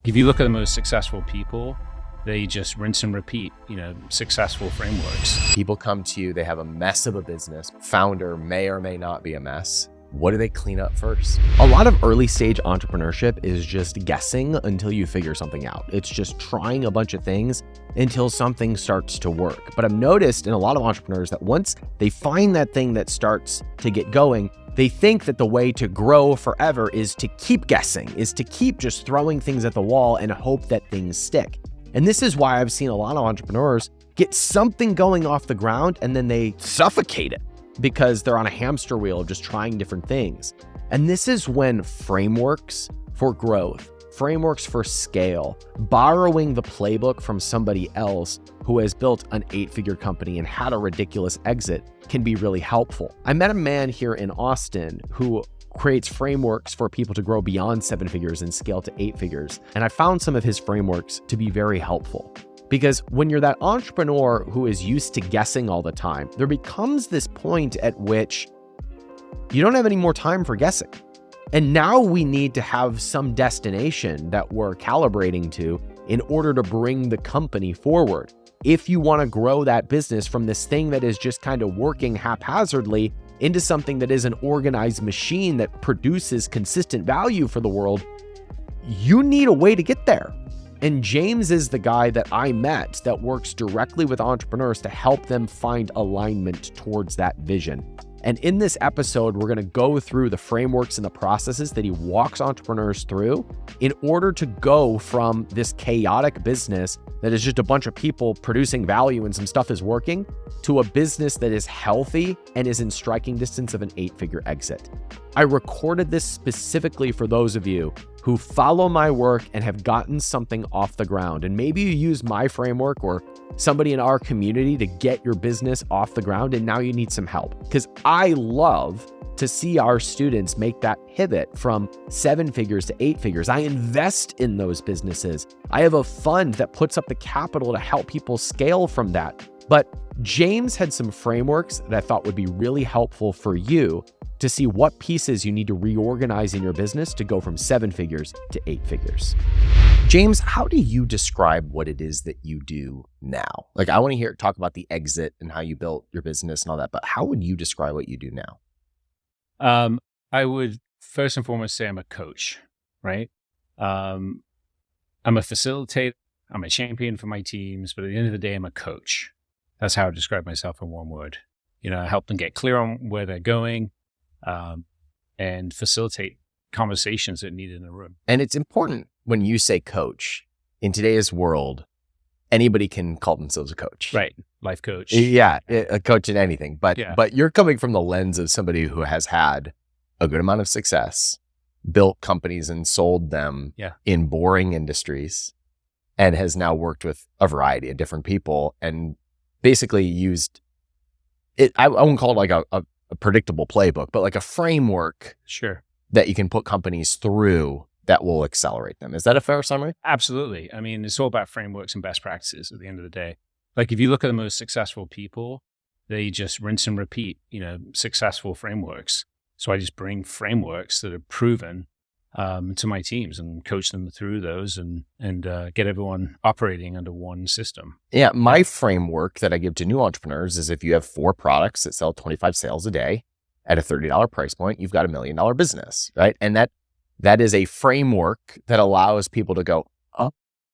If you look at the most successful people, they just rinse and repeat, successful frameworks. People come to you, they have a mess of a business. Founder may or may not be a mess. What do they clean up first? A lot of early stage entrepreneurship is just guessing until you figure something out. It's just trying a bunch of things until something starts to work. But I've noticed in a lot of entrepreneurs that once they find that thing that starts to get going, they think that the way to grow forever is to keep guessing, is to keep just throwing things at the wall and hope that things stick. And this is why I've seen a lot of entrepreneurs get something going off the ground and then they suffocate it because they're on a hamster wheel of just trying different things. And this is when frameworks for growth, frameworks for scale, borrowing the playbook from somebody else who has built an 8-figure company and had a ridiculous exit can be really helpful. I met a man here in Austin who creates frameworks for people to grow beyond 7 figures and scale to 8 figures. And I found some of his frameworks to be very helpful. Because when you're that entrepreneur who is used to guessing all the time, there becomes this point at which you don't have any more time for guessing. And now we need to have some destination that we're calibrating to in order to bring the company forward. If you want to grow that business from this thing that is just kind of working haphazardly into something that is an organized machine that produces consistent value for the world, you need a way to get there. And James is the guy that I met that works directly with entrepreneurs to help them find alignment towards that vision. And in this episode, we're going to go through the frameworks and the processes that he walks entrepreneurs through in order to go from this chaotic business that is just a bunch of people producing value and some stuff is working to a business that is healthy and is in striking distance of an 8-figure exit. I recorded this specifically for those of you who follow my work and have gotten something off the ground. And maybe you use my framework or somebody in our community to get your business off the ground and now you need some help. Because I love to see our students make that pivot from 7 figures to 8 figures. I invest in those businesses. I have a fund that puts up the capital to help people scale from that. But James had some frameworks that I thought would be really helpful for you to see what pieces you need to reorganize in your business to go from 7 figures to 8 figures. James, how do you describe what it is that you do now? Like, I want to talk about the exit and how you built your business and all that, but how would you describe what you do now? I would first and foremost say I'm a coach, right? I'm a facilitator. I'm a champion for my teams, but at the end of the day, I'm a coach. That's how I describe myself in one word. I help them get clear on where they're going, and facilitate conversations that are needed in a room. And it's important when you say coach, in today's world, anybody can call themselves a coach. Right. Life coach. Yeah. A coach in anything. But you're coming from the lens of somebody who has had a good amount of success, built companies and sold them in boring industries, and has now worked with a variety of different people and basically used it. I won't call it like a predictable playbook, but like a framework that you can put companies through that will accelerate them. Is that a fair summary? Absolutely. I mean, it's all about frameworks and best practices at the end of the day. Like if you look at the most successful people, they just rinse and repeat, successful frameworks. So I just bring frameworks that are proven to my teams and coach them through those and get everyone operating under one system. Yeah. My framework that I give to new entrepreneurs is if you have 4 products that sell 25 sales a day at a $30 price point, you've got $1 million business, right? And that is a framework that allows people to go,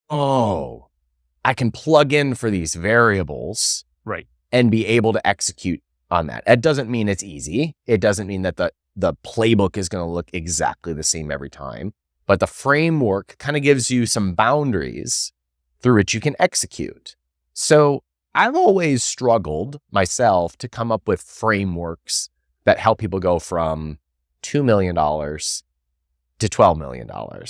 oh, I can plug in for these variables, right, and be able to execute on that. It doesn't mean it's easy. It doesn't mean that the playbook is going to look exactly the same every time, but the framework kind of gives you some boundaries through which you can execute. So I've always struggled myself to come up with frameworks that help people go from $2 million to $12 million.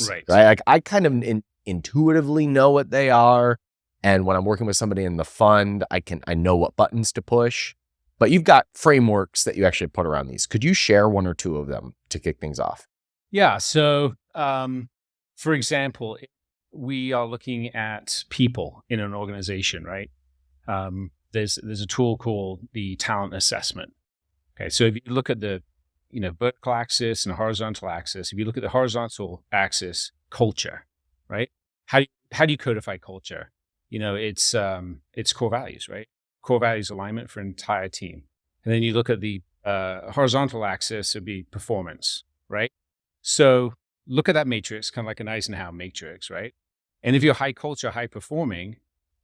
Right? Like I kind of intuitively know what they are. And when I'm working with somebody in the fund, I know what buttons to push. But you've got frameworks that you actually put around these. Could you share 1 or 2 of them to kick things off? Yeah. So, for example, we are looking at people in an organization, right? There's a tool called the talent assessment. Okay. So if you look at the vertical axis and horizontal axis, if you look at the horizontal axis, culture, right? how do you codify culture? It's core values, right? Core values alignment for an entire team. And then you look at the horizontal axis, it'd be performance, right? So look at that matrix, kind of like an Eisenhower matrix, right? And if you're high culture, high performing,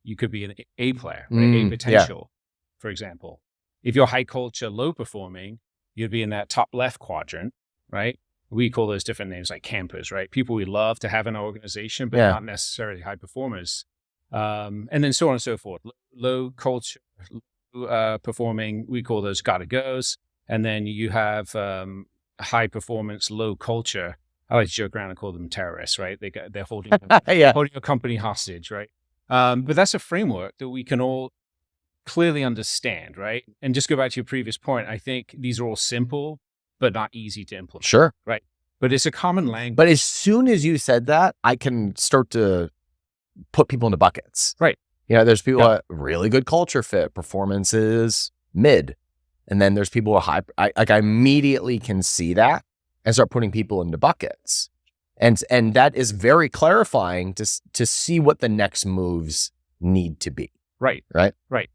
you could be an A player, right? A potential, for example. If you're high culture, low performing, you'd be in that top left quadrant, right? We call those different names like campers, right? People we love to have in our organization, but not necessarily high performers. And then so on and so forth. Low culture, low performing, we call those gotta goes. And then you have high performance, low culture. I like to joke around and call them terrorists, right? They're holding holding a company hostage, right? But that's a framework that we can all clearly understand, right? And just go back to your previous point. I think these are all simple, but not easy to implement. Sure. Right. But it's a common language. But as soon as you said that, I can start to put people into buckets. Right. There's people at really good culture fit, performance is mid. And then there's people with high, I immediately can see that and start putting people into buckets. And that is very clarifying to see what the next moves need to be. Right. Right. Right.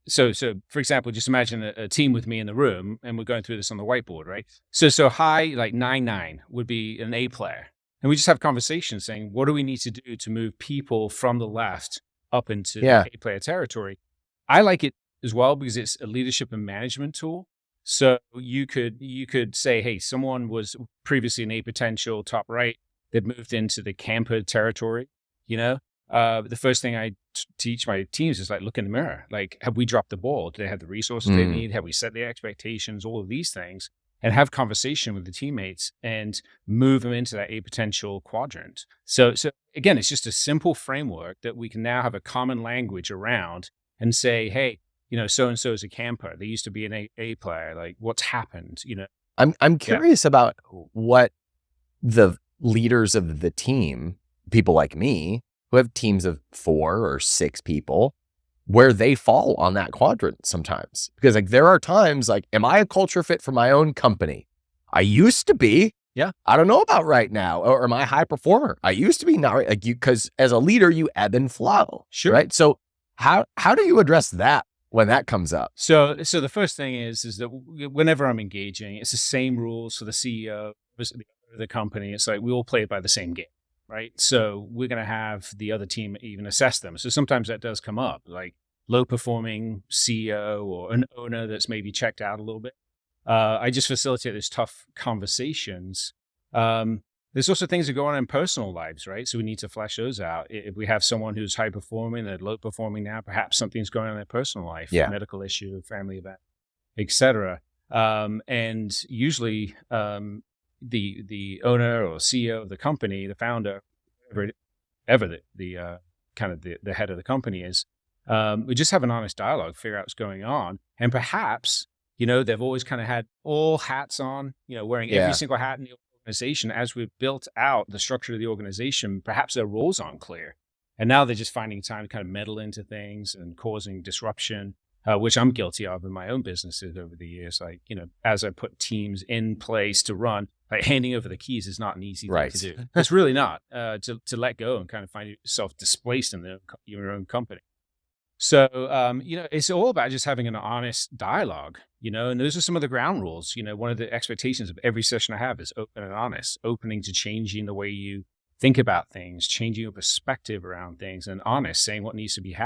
So for example, just imagine a team with me in the room and we're going through this on the whiteboard, right? So high, like 9-9 would be an A player. And we just have conversations saying, what do we need to do to move people from the left up into the A player territory? I like it as well because it's a leadership and management tool. So you could say, hey, someone was previously an A potential top right. They've moved into the camper territory, the first thing I teach my teams is like, look in the mirror. Like, have we dropped the ball? Do they have the resources they need? Have we set the expectations? All of these things, and have conversation with the teammates and move them into that A potential quadrant. So again, it's just a simple framework that we can now have a common language around and say, hey, so-and-so is a camper. They used to be an A player. Like, what's happened? I'm curious about what the leaders of the team, people like me, who have teams of 4 or 6 people, where they fall on that quadrant sometimes. Because like there are times like, am I a culture fit for my own company? I used to be. Yeah. I don't know about right now. Or am I a high performer? I used to be, not right. Like because as a leader, you ebb and flow. Sure. Right. So how do you address that when that comes up? So the first thing is that whenever I'm engaging, it's the same rules for the CEO, the company. It's like we all play by the same game. Right. So we're going to have the other team even assess them. So sometimes that does come up, like low performing CEO or an owner that's maybe checked out a little bit. I just facilitate those tough conversations. There's also things that go on in personal lives, right? So we need to flesh those out. If we have someone who's high performing, they're low performing now, perhaps something's going on in their personal life, medical issue, family event, etc. And usually, the owner or CEO of the company, the founder, whoever the kind of the head of the company is, we just have an honest dialogue, figure out what's going on. And perhaps, they've always kind of had all hats on, wearing every single hat in the organization. As we've built out the structure of the organization, perhaps their roles aren't clear. And now they're just finding time to kind of meddle into things and causing disruption. Which I'm guilty of in my own businesses over the years. Like, as I put teams in place to run, like handing over the keys is not an easy thing to do. It's really not to let go and kind of find yourself displaced in your own company. So, it's all about just having an honest dialogue, and those are some of the ground rules. One of the expectations of every session I have is open and honest, opening to changing the way you think about things, changing your perspective around things, and honest, saying what needs to be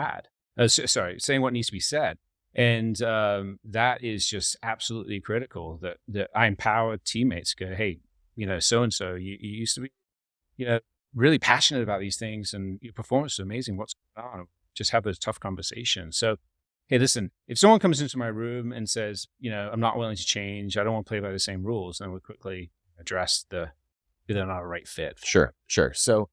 saying what needs to be said. And that is just absolutely critical that I empower teammates to go, hey, so-and-so, you used to be, really passionate about these things and your performance is amazing. What's going on? Just have those tough conversations. So, hey, listen, if someone comes into my room and says, I'm not willing to change, I don't want to play by the same rules, then we'll quickly address if they're not a right fit. Sure. So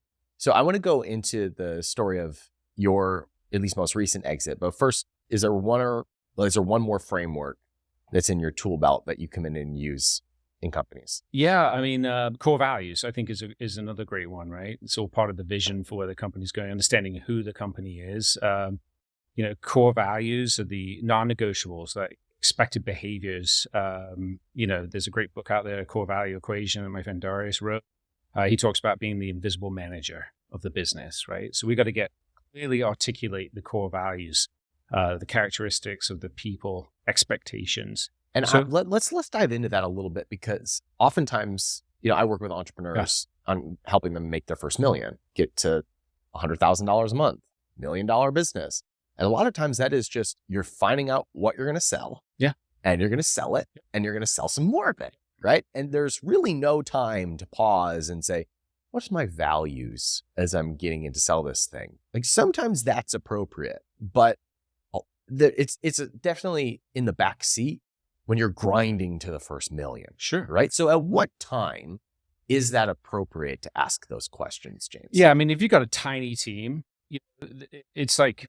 I want to go into the story of your at least most recent exit. But first, is there one more framework that's in your tool belt that you come in and use in companies? Yeah, I mean, core values, I think, is another great one, right? It's all part of the vision for where the company's going, understanding who the company is. Core values are the non-negotiables, like expected behaviors. There's a great book out there, Core Value Equation, that my friend Darius wrote. He talks about being the invisible manager, of the business, right? So we got to clearly articulate the core values, the characteristics of the people, expectations. And So let's dive into that a little bit, because oftentimes, I work with entrepreneurs on helping them make their first million, get to $100,000 a month, $1 million business. And a lot of times that is just, you're finding out what you're going to sell. Yeah. And you're going to sell it, and you're going to sell some more of it. Right. And there's really no time to pause and say, what's my values as I'm getting in to sell this thing? Like, sometimes that's appropriate, but it's definitely in the back seat when you're grinding to the first million. Sure. Right. So at what time is that appropriate to ask those questions, James? Yeah. I mean, if you've got a tiny team, it's like,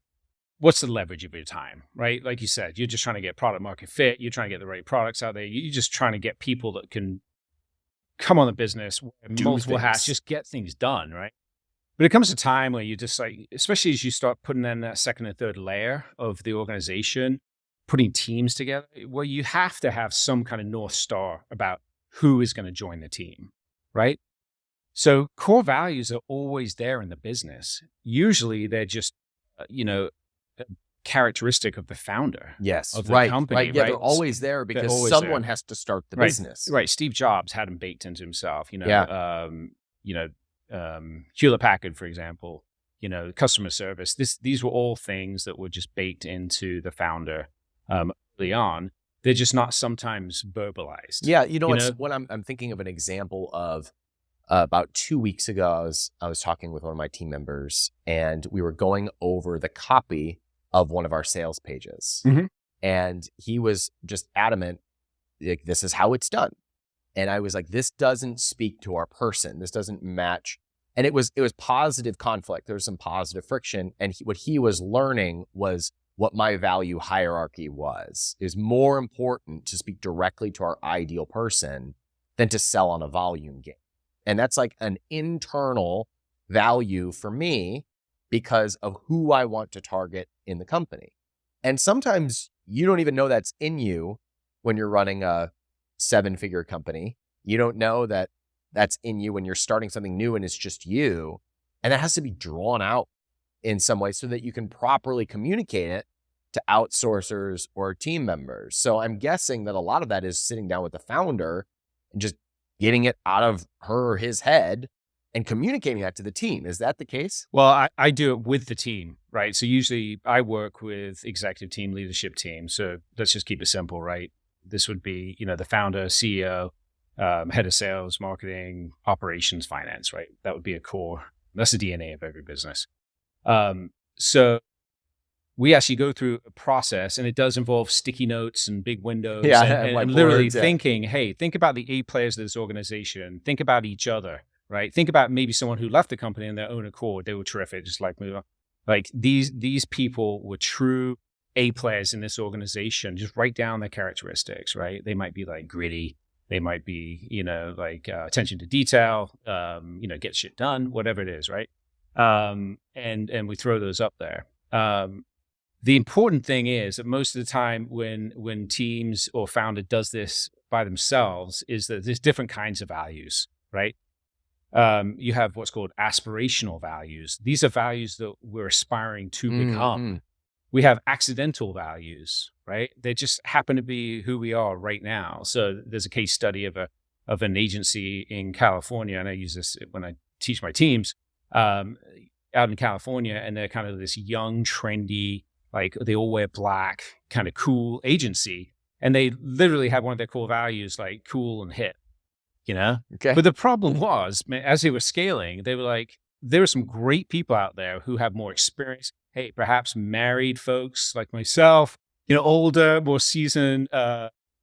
what's the leverage of your time, right? Like you said, you're just trying to get product market fit. You're trying to get the right products out there. You're just trying to get people that can come on the business, wear multiple hats, just get things done, right? But it comes a time where you just like, especially as you start putting in that second and third layer of the organization, putting teams together, where you have to have some kind of North Star about who is going to join the team, right? So core values are always there in the business. Usually they're just, characteristic of the founder. Yes, of the company. Yeah, they're always there because someone has to start the business. Right. Steve Jobs had them baked into himself. Hewlett Packard, for example. Customer service. These were all things that were just baked into the founder early on. They're just not sometimes verbalized. Yeah, what I'm thinking of an example of. About 2 weeks ago, I was talking with one of my team members, and we were going over the copy of one of our sales pages. Mm-hmm. And he was just adamant, like, this is how it's done. And I was like, this doesn't speak to our person. This doesn't match. And it was positive conflict. There was some positive friction. And what he was learning was what my value hierarchy was. It was more important to speak directly to our ideal person than to sell on a volume game. And that's like an internal value for me because of who I want to target in the company. And sometimes you don't even know that's in you when you're running a 7-figure company. You don't know that that's in you when you're starting something new and it's just you. And that has to be drawn out in some way so that you can properly communicate it to outsourcers or team members. So I'm guessing that a lot of that is sitting down with the founder and just getting it out of her or his head and communicating that to the team. Is that the case? Well, I do it with the team, right? So usually I work with executive team, leadership team. So let's just keep it simple, right? This would be, the founder, CEO, head of sales, marketing, operations, finance, right? That would be a core. That's the DNA of every business. So we actually go through a process, and it does involve sticky notes and big windows and literally thinking, hey, think about the A players of this organization. Think about each other, right? Think about maybe someone who left the company on their own accord. They were terrific, just like me. Like these people were true A players in this organization. Just write down their characteristics, right? They might be like gritty. They might be, attention to detail, get shit done, whatever it is, right? And we throw those up there. The important thing is that most of the time when teams or founder does this by themselves is that there's different kinds of values, right? You have what's called aspirational values. These are values that we're aspiring to become. We have accidental values, right? They just happen to be who we are right now. So there's a case study of an agency in California, and I use this when I teach my teams out in California, and they're kind of this young, trendy, like they all wear black, kind of cool agency. And they literally have one of their core values, like cool and hip, Okay. But the problem was, as they were scaling, they were like, there are some great people out there who have more experience. Hey, perhaps married folks like myself, older, more seasoned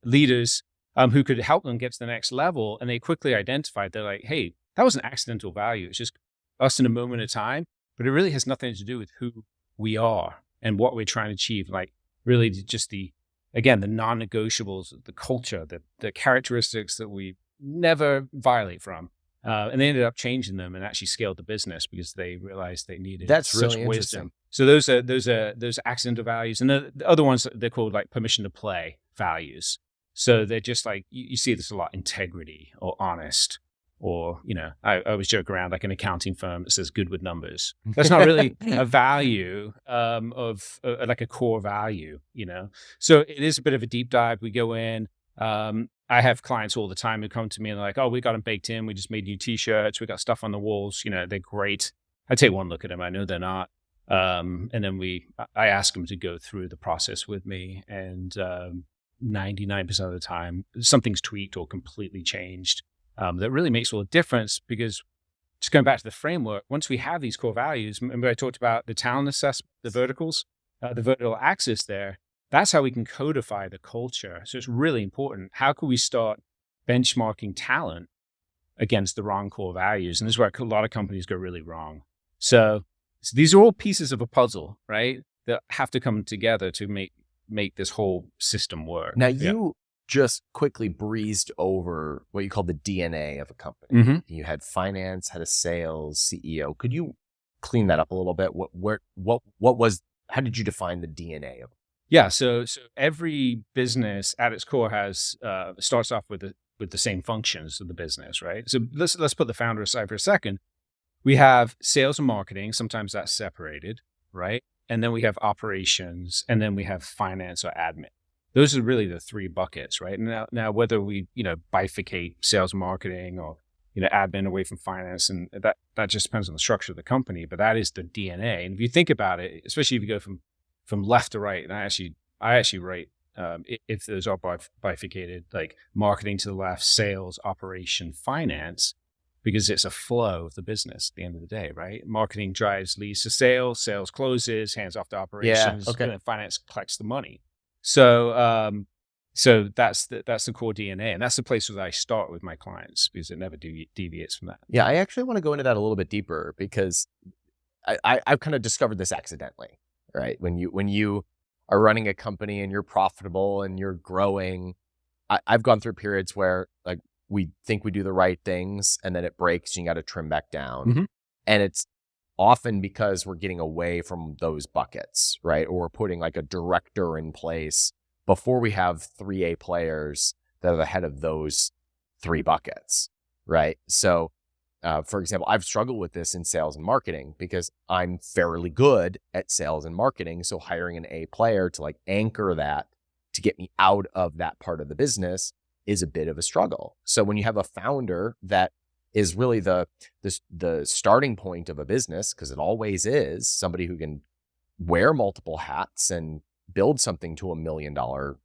leaders who could help them get to the next level. And they quickly identified, they're like, hey, that was an accidental value. It's just us in a moment of time, but it really has nothing to do with who we are and what we're trying to achieve. Like really just the non-negotiables, the culture, the characteristics that we never violate from. And they ended up changing them and actually scaled the business because they realized they needed such wisdom. So those are accidental values. And the other ones, they're called like permission to play values. So they're just like, you see this a lot, integrity or honest Or, I always joke around like an accounting firm that says good with numbers. That's not really a value of like a core value, So it is a bit of a deep dive. We go in. I have clients all the time who come to me and they're like, oh, we got them baked in. We just made new t-shirts. We got stuff on the walls. They're great. I take one look at them. I know they're not. And then I ask them to go through the process with me. And 99% of the time, something's tweaked or completely changed. That really makes all the difference, because just going back to the framework, once we have these core values, remember I talked about the talent assessment, the verticals, the vertical axis there, that's how we can codify the culture. So it's really important. How can we start benchmarking talent against the wrong core values? And this is where a lot of companies go really wrong. So these are all pieces of a puzzle, right? That have to come together to make this whole system work. Now you just quickly breezed over what you call the DNA of a company. Mm-hmm. You had finance, had a sales, CEO. Could you clean that up a little bit? How did you define the DNA of it? Yeah. So every business at its core starts off with the same functions of the business, right? So let's put the founder aside for a second. We have sales and marketing. Sometimes that's separated, right? And then we have operations, and then we have finance or admin. Those are really the three buckets, right? Now whether we, bifurcate sales and marketing or, admin away from finance, and that just depends on the structure of the company, but that is the DNA. And if you think about it, especially if you go from left to right, and I actually write, if those are bifurcated, like marketing to the left, sales, operation, finance, because it's a flow of the business at the end of the day, right? Marketing drives leads to sales, sales closes, hands off to operations, and then finance collects the money. So that's the core DNA, and that's the place where I start with my clients, because it never deviates from that. Yeah, I actually want to go into that a little bit deeper, because I've kind of discovered this accidentally, right? When you are running a company and you're profitable and you're growing, I've gone through periods where like we think we do the right things and then it breaks and you got to trim back down. Mm-hmm. And it's often because we're getting away from those buckets, right? Or we're putting like a director in place before we have 3A players that are the head of those 3 buckets, right? So, for example, I've struggled with this in sales and marketing because I'm fairly good at sales and marketing. So hiring an A player to like anchor that to get me out of that part of the business is a bit of a struggle. So when you have a founder that is really the starting point of a business, because it always is, somebody who can wear multiple hats and build something to $1 million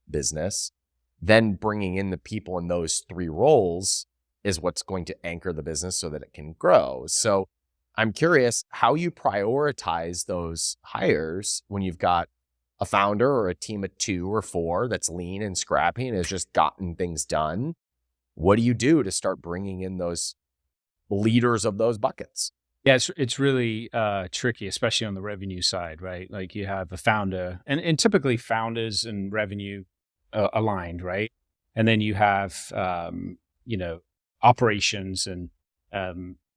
business, then bringing in the people in those 3 roles is what's going to anchor the business so that it can grow. So I'm curious how you prioritize those hires when you've got a founder or a team of 2 or 4 that's lean and scrappy and has just gotten things done. What do you do to start bringing in those leaders of those buckets? Yeah, it's really tricky, especially on the revenue side, right? Like you have a founder, and typically founders and revenue aligned, right? And then you have operations, and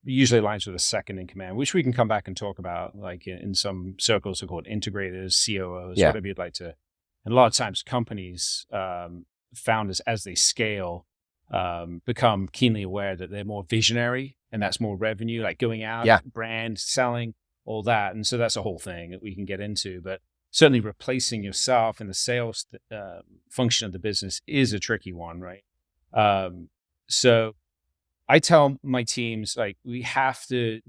usually aligns with a second in command, which we can come back and talk about. Like in some circles, they're called integrators, COOs, whatever you'd like to. And a lot of times, companies, founders, as they scale, become keenly aware that they're more visionary, and that's more revenue, like going out, brand, selling, all that. And so that's a whole thing that we can get into. But certainly replacing yourself in the sales function of the business is a tricky one, right? So I tell my teams, like, we have to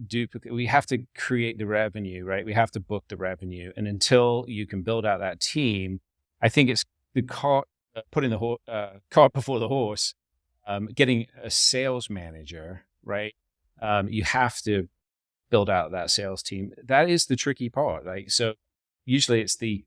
create the revenue, right? We have to book the revenue. And until you can build out that team, I think it's the cart, putting the cart before the horse, getting a sales manager, right? You have to build out that sales team. That is the tricky part. Like, so usually it's the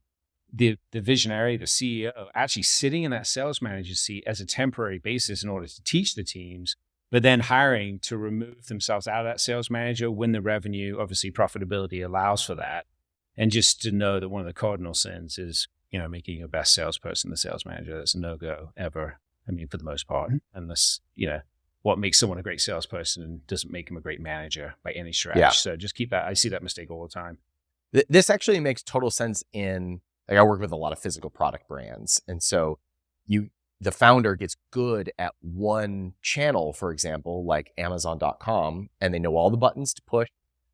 visionary, the CEO, actually sitting in that sales manager seat as a temporary basis in order to teach the teams, but then hiring to remove themselves out of that sales manager when the revenue, obviously profitability allows for that. And just to know that one of the cardinal sins is, making your best salesperson the sales manager. That's a no-go ever. I mean, for the most part, unless, what makes someone a great salesperson doesn't make them a great manager by any stretch. Yeah. So just keep that. I see that mistake all the time. This actually makes total sense I work with a lot of physical product brands. And so the founder gets good at one channel, for example, like Amazon.com, and they know all the buttons to push,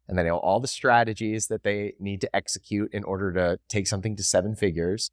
and they know all the strategies that they need to execute in order to take something to 7 figures,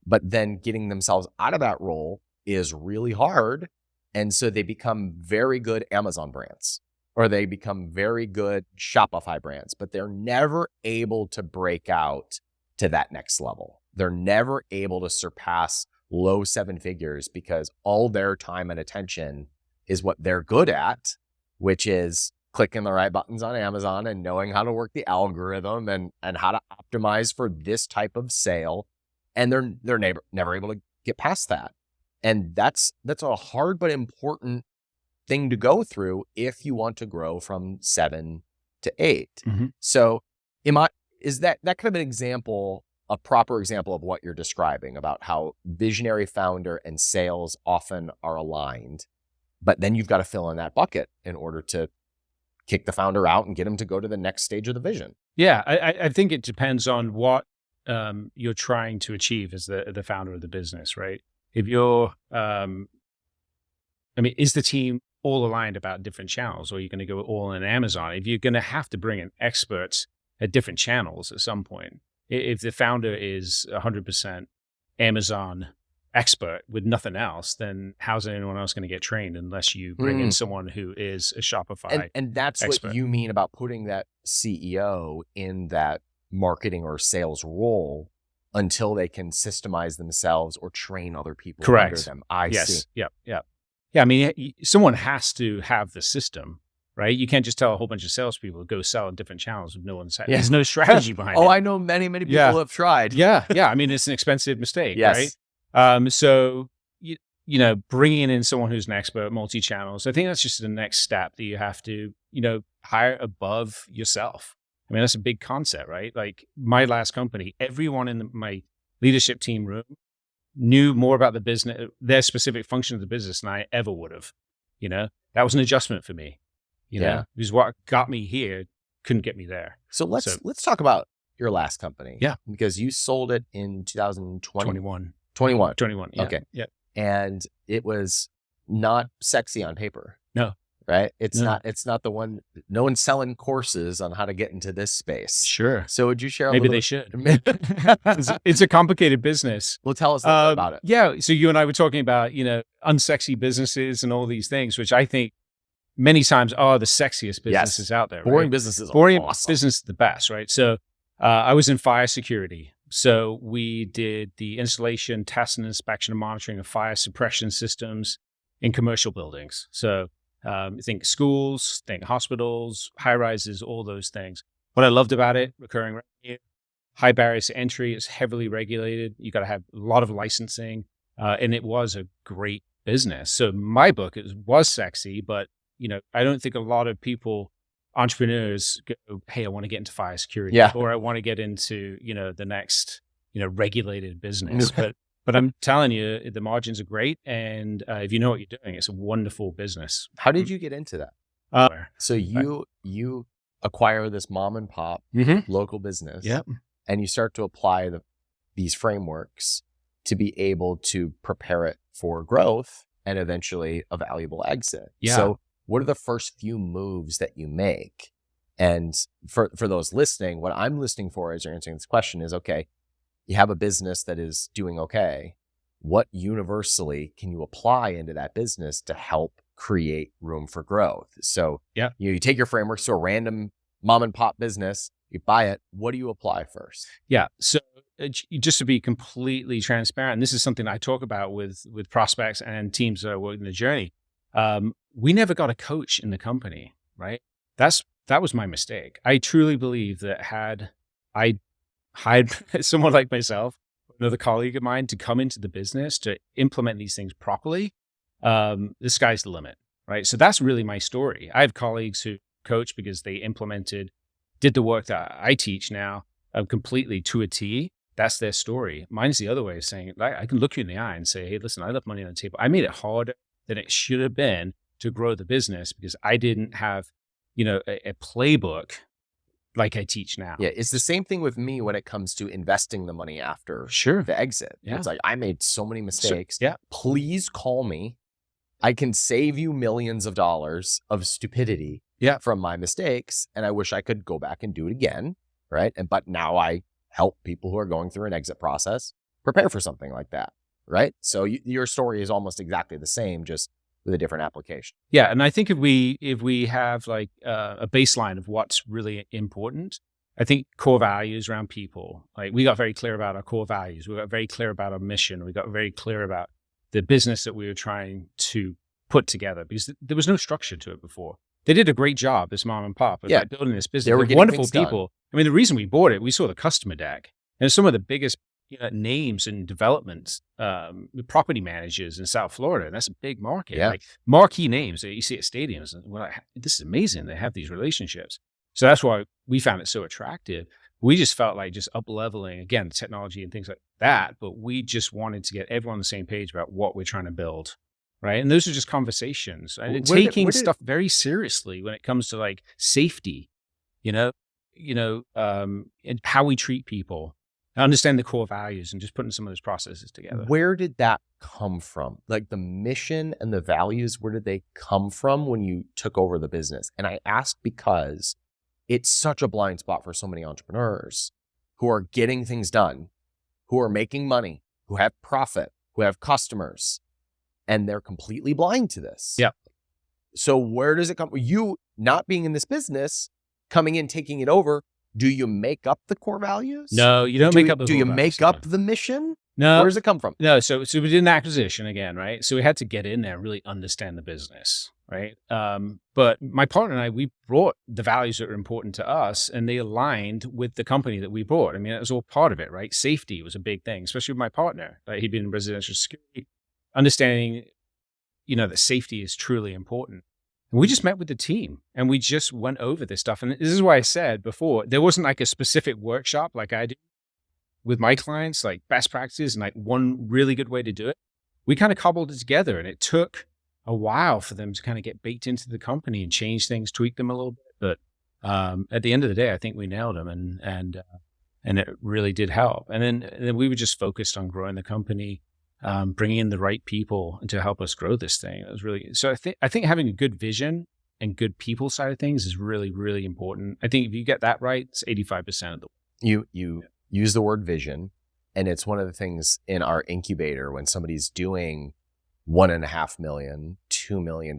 but then getting themselves out of that role is really hard. And so they become very good Amazon brands, or they become very good Shopify brands, but they're never able to break out to that next level. They're never able to surpass low 7 figures because all their time and attention is what they're good at, which is clicking the right buttons on Amazon and knowing how to work the algorithm and how to optimize for this type of sale. And they're never able to get past that. And that's a hard but important thing to go through if you want to grow from 7 to 8. Mm-hmm. So is that kind of an example, a proper example of what you're describing about how visionary founder and sales often are aligned, but then you've got to fill in that bucket in order to kick the founder out and get him to go to the next stage of the vision? Yeah, I think it depends on what you're trying to achieve as the founder of the business, right? If you're, is the team all aligned about different channels, or you're going to go all in Amazon? If you're going to have to bring in experts at different channels at some point, if the founder is 100% Amazon expert with nothing else, then how's anyone else going to get trained unless you bring in someone who is a Shopify and that's expert. What you mean about putting that CEO in that marketing or sales role until they can systemize themselves or train other people under them. Yes. See. Yep. Yeah, I mean, someone has to have the system, right? You can't just tell a whole bunch of salespeople to go sell on different channels with no one's. Yeah. There's no strategy behind it. I know many people have tried. Yeah. I mean, it's an expensive mistake, right? So bringing in someone who's an expert, multi-channels, I think that's just the next step that you have to, hire above yourself. I mean, that's a big concept, right? Like my last company, everyone in my leadership team room knew more about the business, their specific function of the business than I ever would have. That was an adjustment for me. Because what got me here couldn't get me there. So let's talk about your last company. Yeah. Because you sold it in 2021. 21. Yeah. Okay. Yeah. And it was not sexy on paper. No. Right? It's not the one, no one's selling courses on how to get into this space. Sure. So would you share Maybe they should. It's a complicated business. Well, tell us a little bit about it. Yeah. So you and I were talking about, unsexy businesses and all these things, which I think many times are the sexiest businesses out there. Boring right? businesses are Boring awesome. business is the best, right? So I was in fire security. So we did the installation, test, and inspection and monitoring of fire suppression systems in commercial buildings. So think schools, think hospitals, high rises, all those things. What I loved about it, recurring revenue, high barriers to entry, it's heavily regulated. You got to have a lot of licensing, and it was a great business. So my book, it was sexy, but I don't think a lot of people, entrepreneurs, go, hey, I want to get into fire security, or I want to get into the next regulated business, But I'm telling you, the margins are great. And if you know what you're doing, it's a wonderful business. How did you get into that? So you acquire this mom and pop local business, and you start to apply these frameworks to be able to prepare it for growth and eventually a valuable exit. Yeah. So what are the first few moves that you make? And for those listening, what I'm listening for as you're answering this question is, okay, you have a business that is doing okay. What universally can you apply into that business to help create room for growth? So you take your frameworks to a random mom and pop business, you buy it. What do you apply first? Yeah. So just to be completely transparent, and this is something I talk about with prospects and teams that are working the journey. We never got a coach in the company, right? That was my mistake. I truly believe that had I hired someone like myself, another colleague of mine, to come into the business to implement these things properly, the sky's the limit, right? So that's really my story. I have colleagues who coach because they did the work that I teach now completely to a T. That's their story. Mine's the other way of saying, I can look you in the eye and say, hey, listen, I left money on the table. I made it harder than it should have been to grow the business because I didn't have, a playbook like I teach now. Yeah, it's the same thing with me when it comes to investing the money after Sure. the exit. Yeah. It's like, I made so many mistakes. Yeah. Please call me. I can save you millions of dollars of stupidity from my mistakes. And I wish I could go back and do it again. Right. But now I help people who are going through an exit process prepare for something like that. Right. So your story is almost exactly the same, just with a different application. Yeah. And I think if we have like a baseline of what's really important, I think core values around people, like we got very clear about our core values. We got very clear about our mission. We got very clear about the business that we were trying to put together, because there was no structure to it before. They did a great job, this mom and pop, of like building this business. They were wonderful people. I mean, the reason we bought it, we saw the customer deck, and some of the biggest names in development, property managers in South Florida. And that's a big market, like marquee names that you see at stadiums. And we're like, this is amazing. They have these relationships. So that's why we found it so attractive. We just felt like just up-leveling, again, technology and things like that, but we just wanted to get everyone on the same page about what we're trying to build, right? And those are just conversations. And taking stuff very seriously when it comes to like safety, and how we treat people, understand the core values, and just putting some of those processes together. Where did that come from? Like the mission and the values, where did they come from when you took over the business? And I ask because it's such a blind spot for so many entrepreneurs who are getting things done, who are making money, who have profit, who have customers, and they're completely blind to this. Yeah. So where does it come? You not being in this business, coming in, taking it over, do you make up the core values? No, you don't make up the core values. Do you make up the mission? No. Where does it come from? No, so we did an acquisition again, right? So we had to get in there and really understand the business, right? But my partner and I, we brought the values that were important to us, and they aligned with the company that we bought. I mean, that was all part of it, right? Safety was a big thing, especially with my partner. He'd been in residential security, understanding, that safety is truly important. And we just met with the team and we just went over this stuff. And this is why I said before, there wasn't like a specific workshop like I do with my clients, like best practices and like one really good way to do it. We kind of cobbled it together, and it took a while for them to kind of get baked into the company and change things, tweak them a little bit. But at the end of the day, I think we nailed them, and it really did help. And then we were just focused on growing the company, bringing in the right people to help us grow this thing. It was really, so I think having a good vision and good people side of things is really, really important. I think if you get that right, it's 85% of the way. You use the word vision, and it's one of the things in our incubator when somebody's doing $1.5 million, $2 million,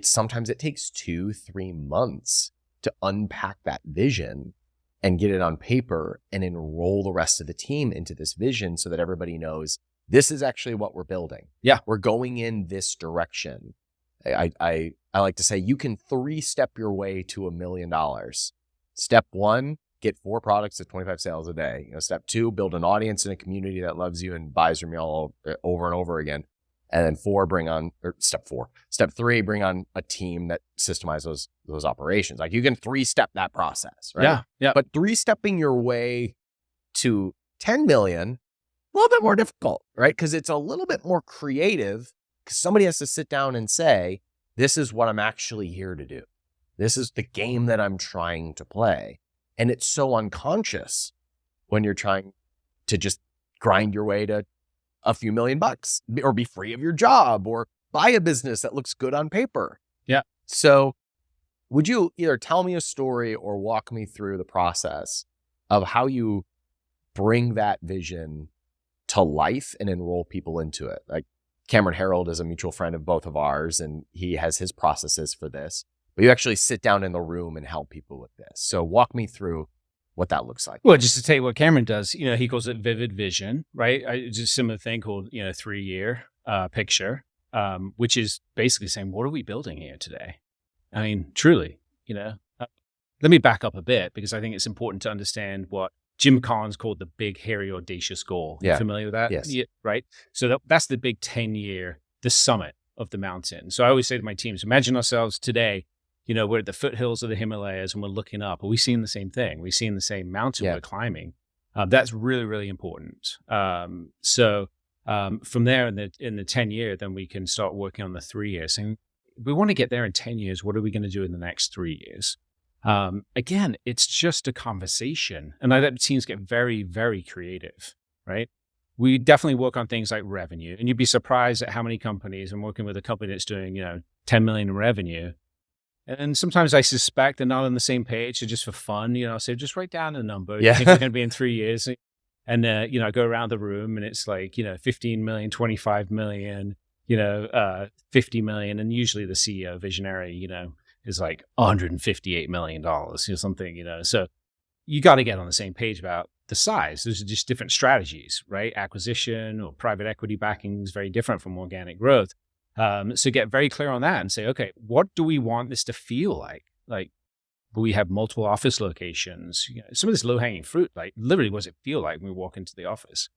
sometimes it takes 2-3 months to unpack that vision and get it on paper and enroll the rest of the team into this vision so that everybody knows this is actually what we're building. Yeah. We're going in this direction. I like to say you can 3-step your way to $1 million. Step 1, get 4 products at 25 sales a day. Step 2, build an audience and a community that loves you and buys from you all over and over again. And then step 3, bring on a team that systemizes those operations. Like you can 3-step that process, right? Yeah. But 3-stepping your way to 10 million, a little bit more difficult, right? Because it's a little bit more creative, because somebody has to sit down and say, this is what I'm actually here to do. This is the game that I'm trying to play. And it's so unconscious when you're trying to just grind your way to a few $1 million or be free of your job or buy a business that looks good on paper. Yeah. So would you either tell me a story or walk me through the process of how you bring that vision to life and enroll people into it? Like Cameron Harold is a mutual friend of both of ours, and he has his processes for this. But you actually sit down in the room and help people with this. So walk me through what that looks like. Well, just to tell you what Cameron does, he calls it vivid vision, right? It's a similar thing called, 3-year picture, which is basically saying, what are we building here today? I mean, truly, let me back up a bit, because I think it's important to understand what Jim Collins called the big, hairy, audacious goal. Yeah. You familiar with that? Yes. Yeah, right? So that's the big 10-year, the summit of the mountain. So I always say to my teams, imagine ourselves today, we're at the foothills of the Himalayas and we're looking up. Are we seeing the same thing? Are we seeing the same mountain we're climbing? That's really, really important. So from there in the 10-year, then we can start working on the 3 years. Saying, we want to get there in 10 years. What are we going to do in the next 3 years? Again, it's just a conversation. And I let teams get very, very creative, right? We definitely work on things like revenue. And you'd be surprised at how many companies, I'm working with a company that's doing, 10 million in revenue. And sometimes I suspect they're not on the same page. They're just for fun, say, just write down a number. You think we're going to be in 3 years. And, I go around the room and it's like, 15 million, 25 million, 50 million. And usually the CEO visionary, is like $158 million or something, So you got to get on the same page about the size. Those are just different strategies, right? Acquisition or private equity backing is very different from organic growth. So get very clear on that and say, okay, what do we want this to feel like? Like, will we have multiple office locations? Some of this low-hanging fruit, like literally, what does it feel like when we walk into the office?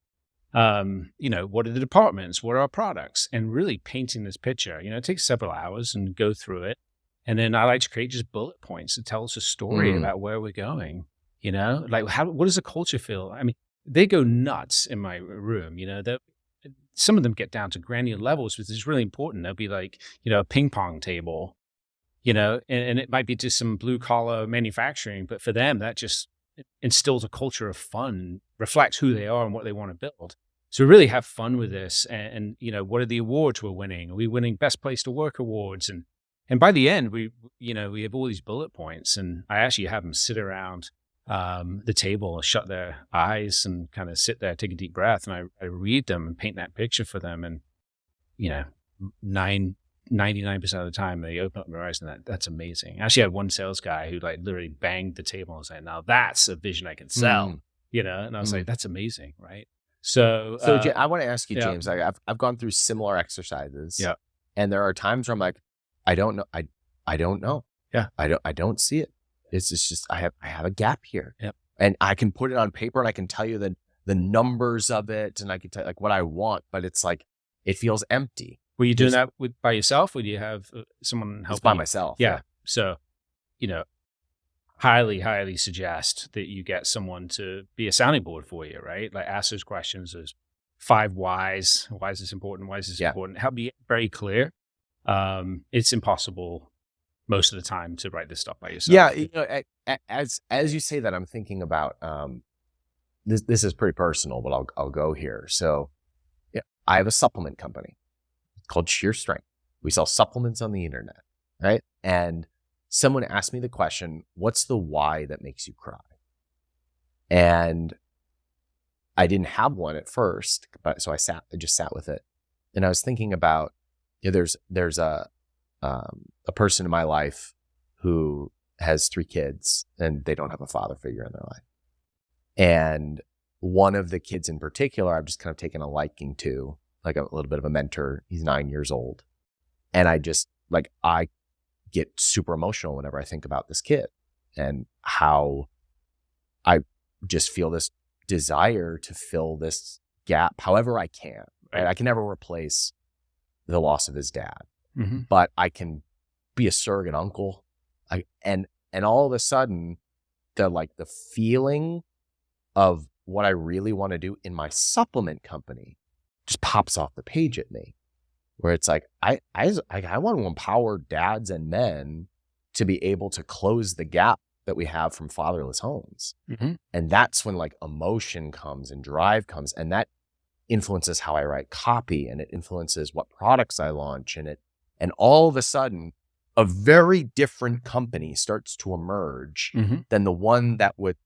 What are the departments? What are our products? And really painting this picture. It takes several hours and go through it. And then I like to create just bullet points to tell us a story about where we're going. Like what does the culture feel? I mean, they go nuts in my room. Some of them get down to granular levels, which is really important. They'll be like, a ping pong table, and it might be just some blue collar manufacturing, but for them, that just instills a culture of fun, reflects who they are and what they want to build. So really have fun with this. And what are the awards we're winning? Are we winning Best Place to Work awards? And by the end, we have all these bullet points, and I actually have them sit around the table, shut their eyes and kind of sit there, take a deep breath. And I read them and paint that picture for them. And, 99% of the time they open up their eyes and that's amazing. I actually had one sales guy who like literally banged the table and said, now that's a vision I can sell, and I was like, that's amazing. Right. So I want to ask you, James, I've gone through similar exercises. Yeah. And there are times where I'm like, I don't know. I don't know. Yeah. I don't see it. It's just I have a gap here. Yep. And I can put it on paper and I can tell you the numbers of it and I can tell like what I want, but it's like it feels empty. Were you doing that by yourself, or do you have someone helping? It's by myself. Yeah. So, highly, highly suggest that you get someone to be a sounding board for you, right? Like ask those questions. There's 5 whys. Why is this important? Why is this important? Help be very clear. It's impossible most of the time to write this stuff by yourself. Yeah, as you say that, I'm thinking about this is pretty personal, but I'll go here. So, I have a supplement company called Sheer Strength. We sell supplements on the internet, right? And someone asked me the question, "What's the why that makes you cry?" And I didn't have one at first, but so I just sat with it, and I was thinking about there's a person in my life who has 3 kids and they don't have a father figure in their life. And one of the kids in particular, I've just kind of taken a liking to, like a little bit of a mentor. He's 9 years old. And I just I get super emotional whenever I think about this kid and how I just feel this desire to fill this gap however I can. Right? I can never replace the loss of his dad. But I can be a surrogate uncle. And all of a sudden, the feeling of what I really want to do in my supplement company just pops off the page at me, where it's like, I want to empower dads and men to be able to close the gap that we have from fatherless homes. And that's when emotion comes and drive comes, and that influences how I write copy, and it influences what products I launch, and all of a sudden, a very different company starts to emerge than the one that would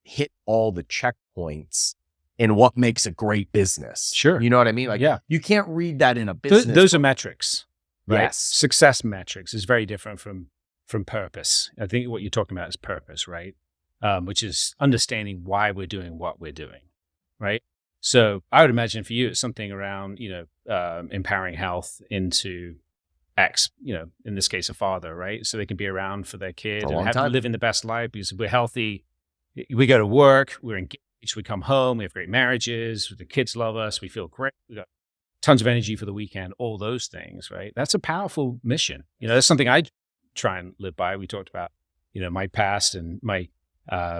hit all the checkpoints in what makes a great business. Sure. You know what I mean? You can't read that in a business. Those are metrics, right? Yes. Success metrics is very different from purpose. I think what you're talking about is purpose, right? Which is understanding why we're doing what we're doing, right? So I would imagine for you, it's something around, empowering health into X, in this case, a father, right? So they can be around for their kid and living the best life because we're healthy. We go to work, we're engaged, we come home, we have great marriages, the kids love us, we feel great, we got tons of energy for the weekend, all those things, right? That's a powerful mission. That's something I try and live by. We talked about, my past and my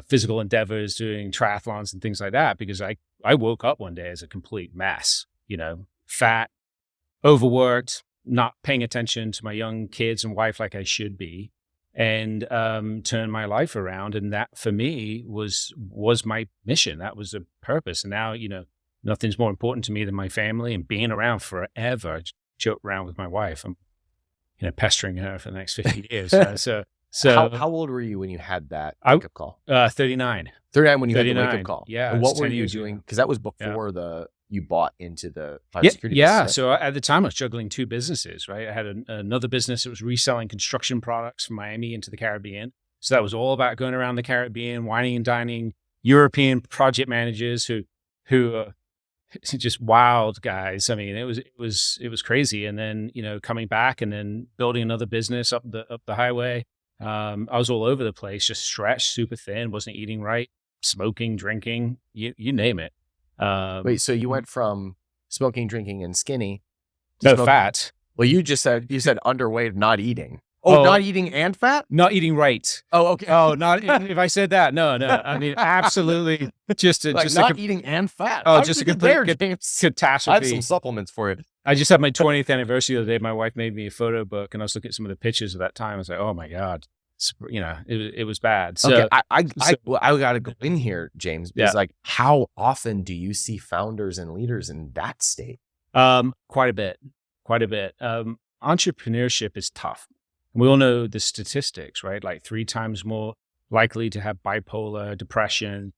physical endeavors, doing triathlons and things like that, because I woke up one day as a complete mess, fat, overworked, not paying attention to my young kids and wife like I should be. and turn my life around. And that for me was my mission. That was a purpose. And now, nothing's more important to me than my family and being around forever. I joke around with my wife. I'm, pestering her for the next 50 years. So how old were you when you had that I- wake-up call? 39. 39 when you had the 39. wake-up call. Yeah. And it's what were 10 you years doing? ago. Because that was before you bought into the cybersecurity Yeah. business. So at the time, I was juggling two businesses, right? I had another business that was reselling construction products from Miami into the Caribbean. So that was all about going around the Caribbean, wining and dining European project managers who just wild guys. I mean, it was crazy. And then, coming back and then building another business up the highway. I was all over the place, just stretched, super thin, wasn't eating right, smoking, drinking, you name it. Wait, so you went from smoking, drinking, and skinny to No, smoking- fat. Well, you said underweight, not eating. Oh, not eating and fat? Not eating right. Oh, okay. Oh, not if I said that. No. I mean, absolutely, just not eating and fat. Oh, How just did a you get complete there, James. catastrophe. I have some supplements for you. I just had my 20th anniversary the other day. My wife made me a photo book, and I was looking at some of the pictures of that time. I was like, oh my God, it was bad. So, Okay, I got to go in here, James. Because how often do you see founders and leaders in that state? quite a bit. Entrepreneurship is tough. We all know the statistics, right? Like 3 times more likely to have bipolar, depression,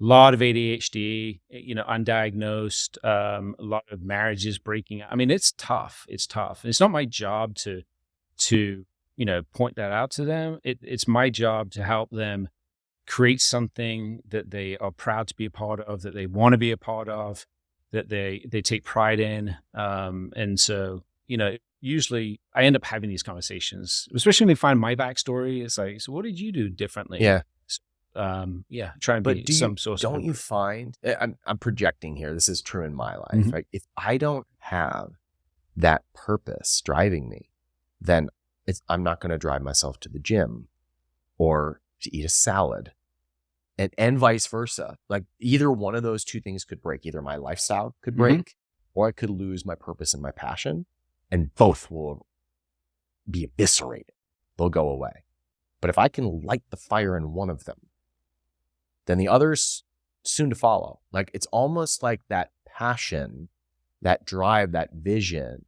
a lot of ADHD, undiagnosed, a lot of marriages breaking up. I mean, it's tough. It's not my job to point that out to them. It's my job to help them create something that they are proud to be a part of, that they want to be a part of, that they take pride in. And so, usually I end up having these conversations, especially when they find my backstory. It's like, so what did you do differently? Yeah. Try and be some source. Don't you find, I'm projecting here, this is true in my life. Mm-hmm. Like, if I don't have that purpose driving me, then I'm not going to drive myself to the gym or to eat a salad, and vice versa. Like, either one of those two things could break. Either my lifestyle could break, or I could lose my purpose and my passion, and both will be eviscerated. They'll go away. But if I can light the fire in one of them, then the others soon to follow. Like, it's almost like that passion, that drive, that vision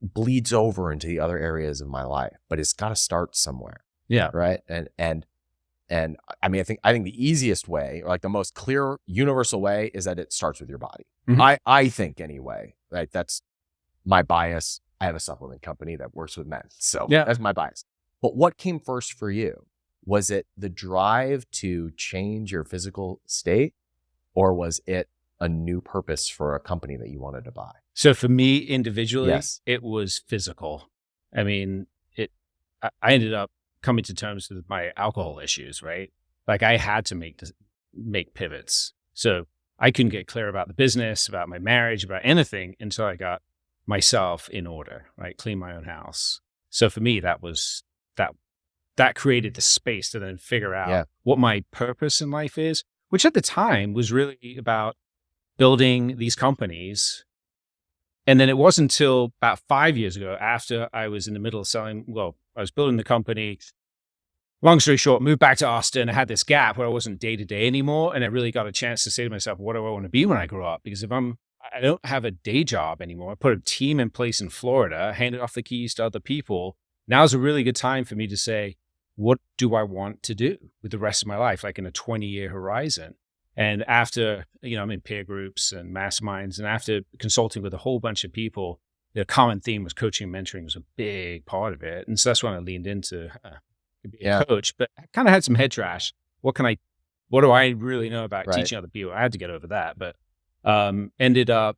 bleeds over into the other areas of my life, but it's got to start somewhere. Yeah. Right. And I mean, I think the easiest way, or like the most clear universal way, is that it starts with your body. Mm-hmm. I think anyway, right? That's my bias. I have a supplement company that works with men. So that's my bias. But what came first for you? Was it the drive to change your physical state, or was it a new purpose for a company that you wanted to buy? So for me individually, Yes. It was physical. I mean, I ended up coming to terms with my alcohol issues, right? Like, I had to make pivots. So I couldn't get clear about the business, about my marriage, about anything until I got myself in order, right? Clean my own house. So for me, that created the space to then figure out what my purpose in life is, which at the time was really about building these companies. And then it wasn't until about 5 years ago, after I was in the middle of I was building the company. Long story short, moved back to Austin. I had this gap where I wasn't day to day anymore. And I really got a chance to say to myself, what do I want to be when I grow up? Because I don't have a day job anymore. I put a team in place in Florida, handed off the keys to other people. Now's a really good time for me to say, what do I want to do with the rest of my life, like in a 20-year horizon? And after, I'm in peer groups and masterminds, and after consulting with a whole bunch of people, the common theme was coaching and mentoring was a big part of it. And so that's when I leaned into be a coach, but I kind of had some head trash. What do I really know about teaching other people? I had to get over that, but ended up,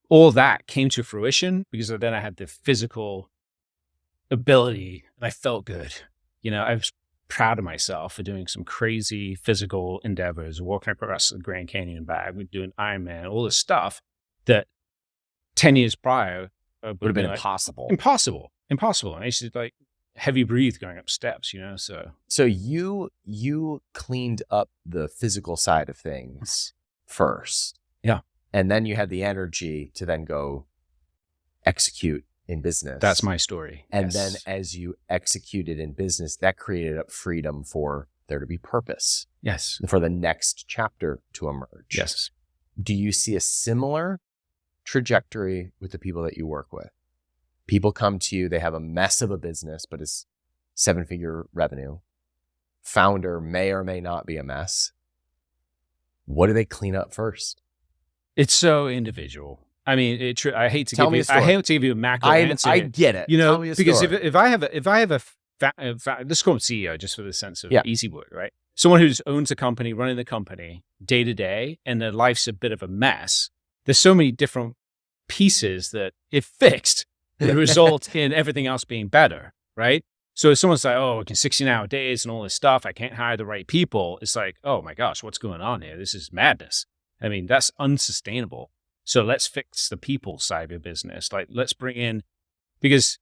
all that came to fruition because then I had the physical ability and I felt good. I was proud of myself for doing some crazy physical endeavors, walking across the Grand Canyon and back, doing Ironman, all this stuff that 10 years prior would have been impossible. Impossible. And I used to heavy breathe going up steps, So you cleaned up the physical side of things first. Yeah. And then you had the energy to then go execute in business. That's my story. And Yes. then as you executed in business, that created up freedom for there to be purpose, Yes. for the next chapter to emerge. Yes. Do you see a similar trajectory with the people that you work with? People come to you, they have a mess of a business, but it's 7-figure revenue. Founder may or may not be a mess. What do they clean up first? It's so individual. I mean, I hate to Tell give me you. a story. I hate to give you a macro answer. I get it. You know, Tell me a because story. if I have a let's call him CEO just for the sense of Yeah. easy word, right? Someone who owns a company, running the company day to day, and their life's a bit of a mess. There's so many different pieces that, if fixed, would result in everything else being better, right? So if someone's like, oh, I can 16-hour days and all this stuff, I can't hire the right people. It's like, oh my gosh, what's going on here? This is madness. I mean, that's unsustainable. So let's fix the people side of your business. Like, let's bring in, because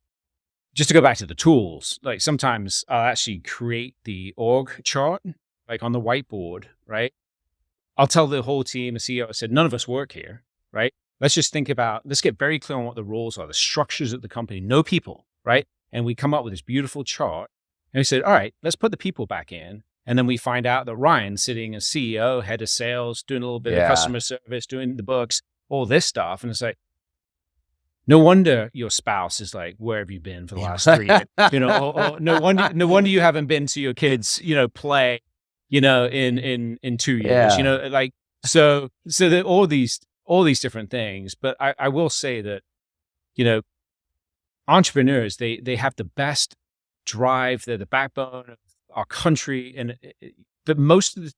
just to go back to the tools, like sometimes I'll actually create the org chart, like on the whiteboard, right? I'll tell the whole team, the CEO, I said, none of us work here, right? Let's just think about, let's get very clear on what the roles are, the structures of the company, no people, right? And we come up with this beautiful chart. And we said, all right, let's put the people back in. And then we find out that Ryan's sitting as CEO, head of sales, doing a little bit of customer service, doing the books, all this stuff. And it's like, no wonder your spouse is like, where have you been for the last 3 years? You know, or no wonder you haven't been to your kids, play, in 2 years, Yeah. like, so that all these different things. But I will say that, entrepreneurs, they have the best drive. They're the backbone of our country. But most of the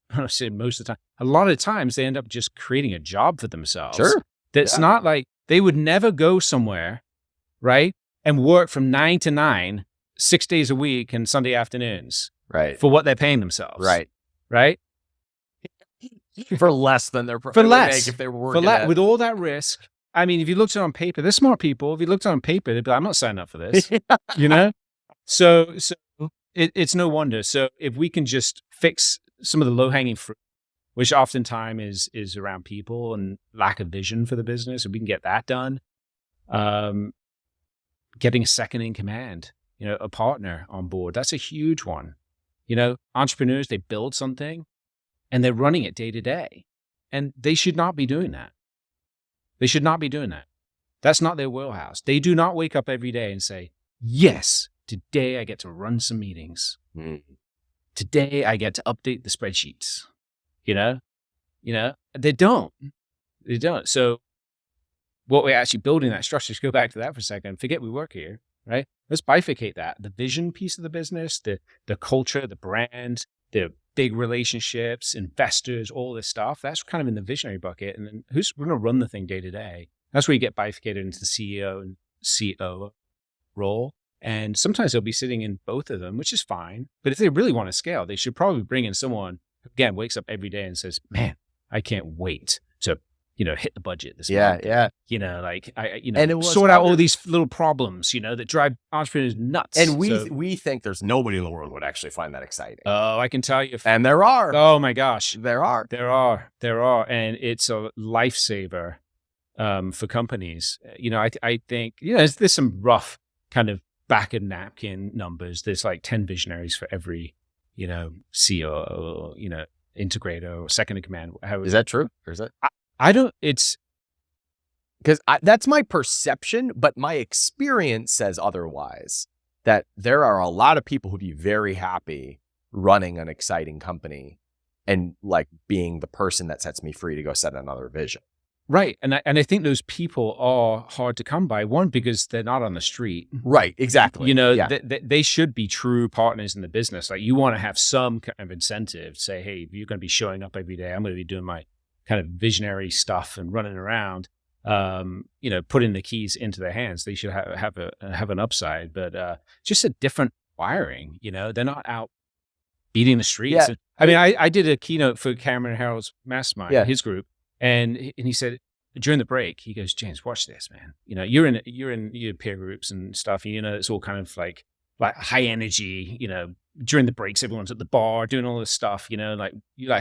time, a lot of times they end up just creating a job for themselves. Sure. That's not like, they would never go somewhere, right, and work from 9 to 9, 6 days a week and Sunday afternoons, Right. for what they're paying themselves, Right. right, For less than they're for less if they were for working with all that risk. I mean, if you looked at it on paper, they're smart people. If you looked at it on paper, they'd be like, I'm not signing up for this, So it's no wonder. So if we can just fix some of the low hanging fruit, which oftentimes is around people and lack of vision for the business, if we can get that done, getting a second in command, a partner on board, that's a huge one. Entrepreneurs, they build something and they're running it day to day, and they should not be doing that. They should not be doing that. That's not their wheelhouse. They do not wake up every day and say, yes, today I get to run some meetings. Today I get to update the spreadsheets. They don't. So what we're actually building that structure, to go back to that for a second, forget we work here, right? Let's bifurcate that. The vision piece of the business, the culture, the brand, the big relationships, investors, all this stuff, that's kind of in the visionary bucket. And then who's going to run the thing day to day? That's where you get bifurcated into the CEO and COO role. And sometimes they'll be sitting in both of them, which is fine. But if they really want to scale, they should probably bring in someone who, again, wakes up every day and says, man, I can't wait to, hit the budget this month. Yeah. And it sort out all these little problems, that drive entrepreneurs nuts. And we think there's nobody in the world who would actually find that exciting. Oh, I can tell you. And there are. Oh my gosh. There are. And it's a lifesaver for companies. I think, there's some rough kind of back of napkin numbers. There's like 10 visionaries for every, CEO, integrator or second in command. Is that true? Or is that? I don't, it's because that's my perception, but my experience says otherwise, that there are a lot of people who'd be very happy running an exciting company and like being the person that sets me free to go set another vision. Right. And I think those people are hard to come by. One, because they're not on the street. Right. Exactly. They should be true partners in the business. Like, you want to have some kind of incentive. Say, hey, if you're going to be showing up every day, I'm going to be doing my kind of visionary stuff and running around, putting the keys into their hands. They should have an upside, but just a different wiring. They're not out beating the streets. Yeah. I did a keynote for Cameron Harrell's mastermind, his group. And he said during the break, he goes, James, watch this, man. You're in your peer groups and stuff. It's all kind of like high energy. During the breaks, everyone's at the bar doing all this stuff. Like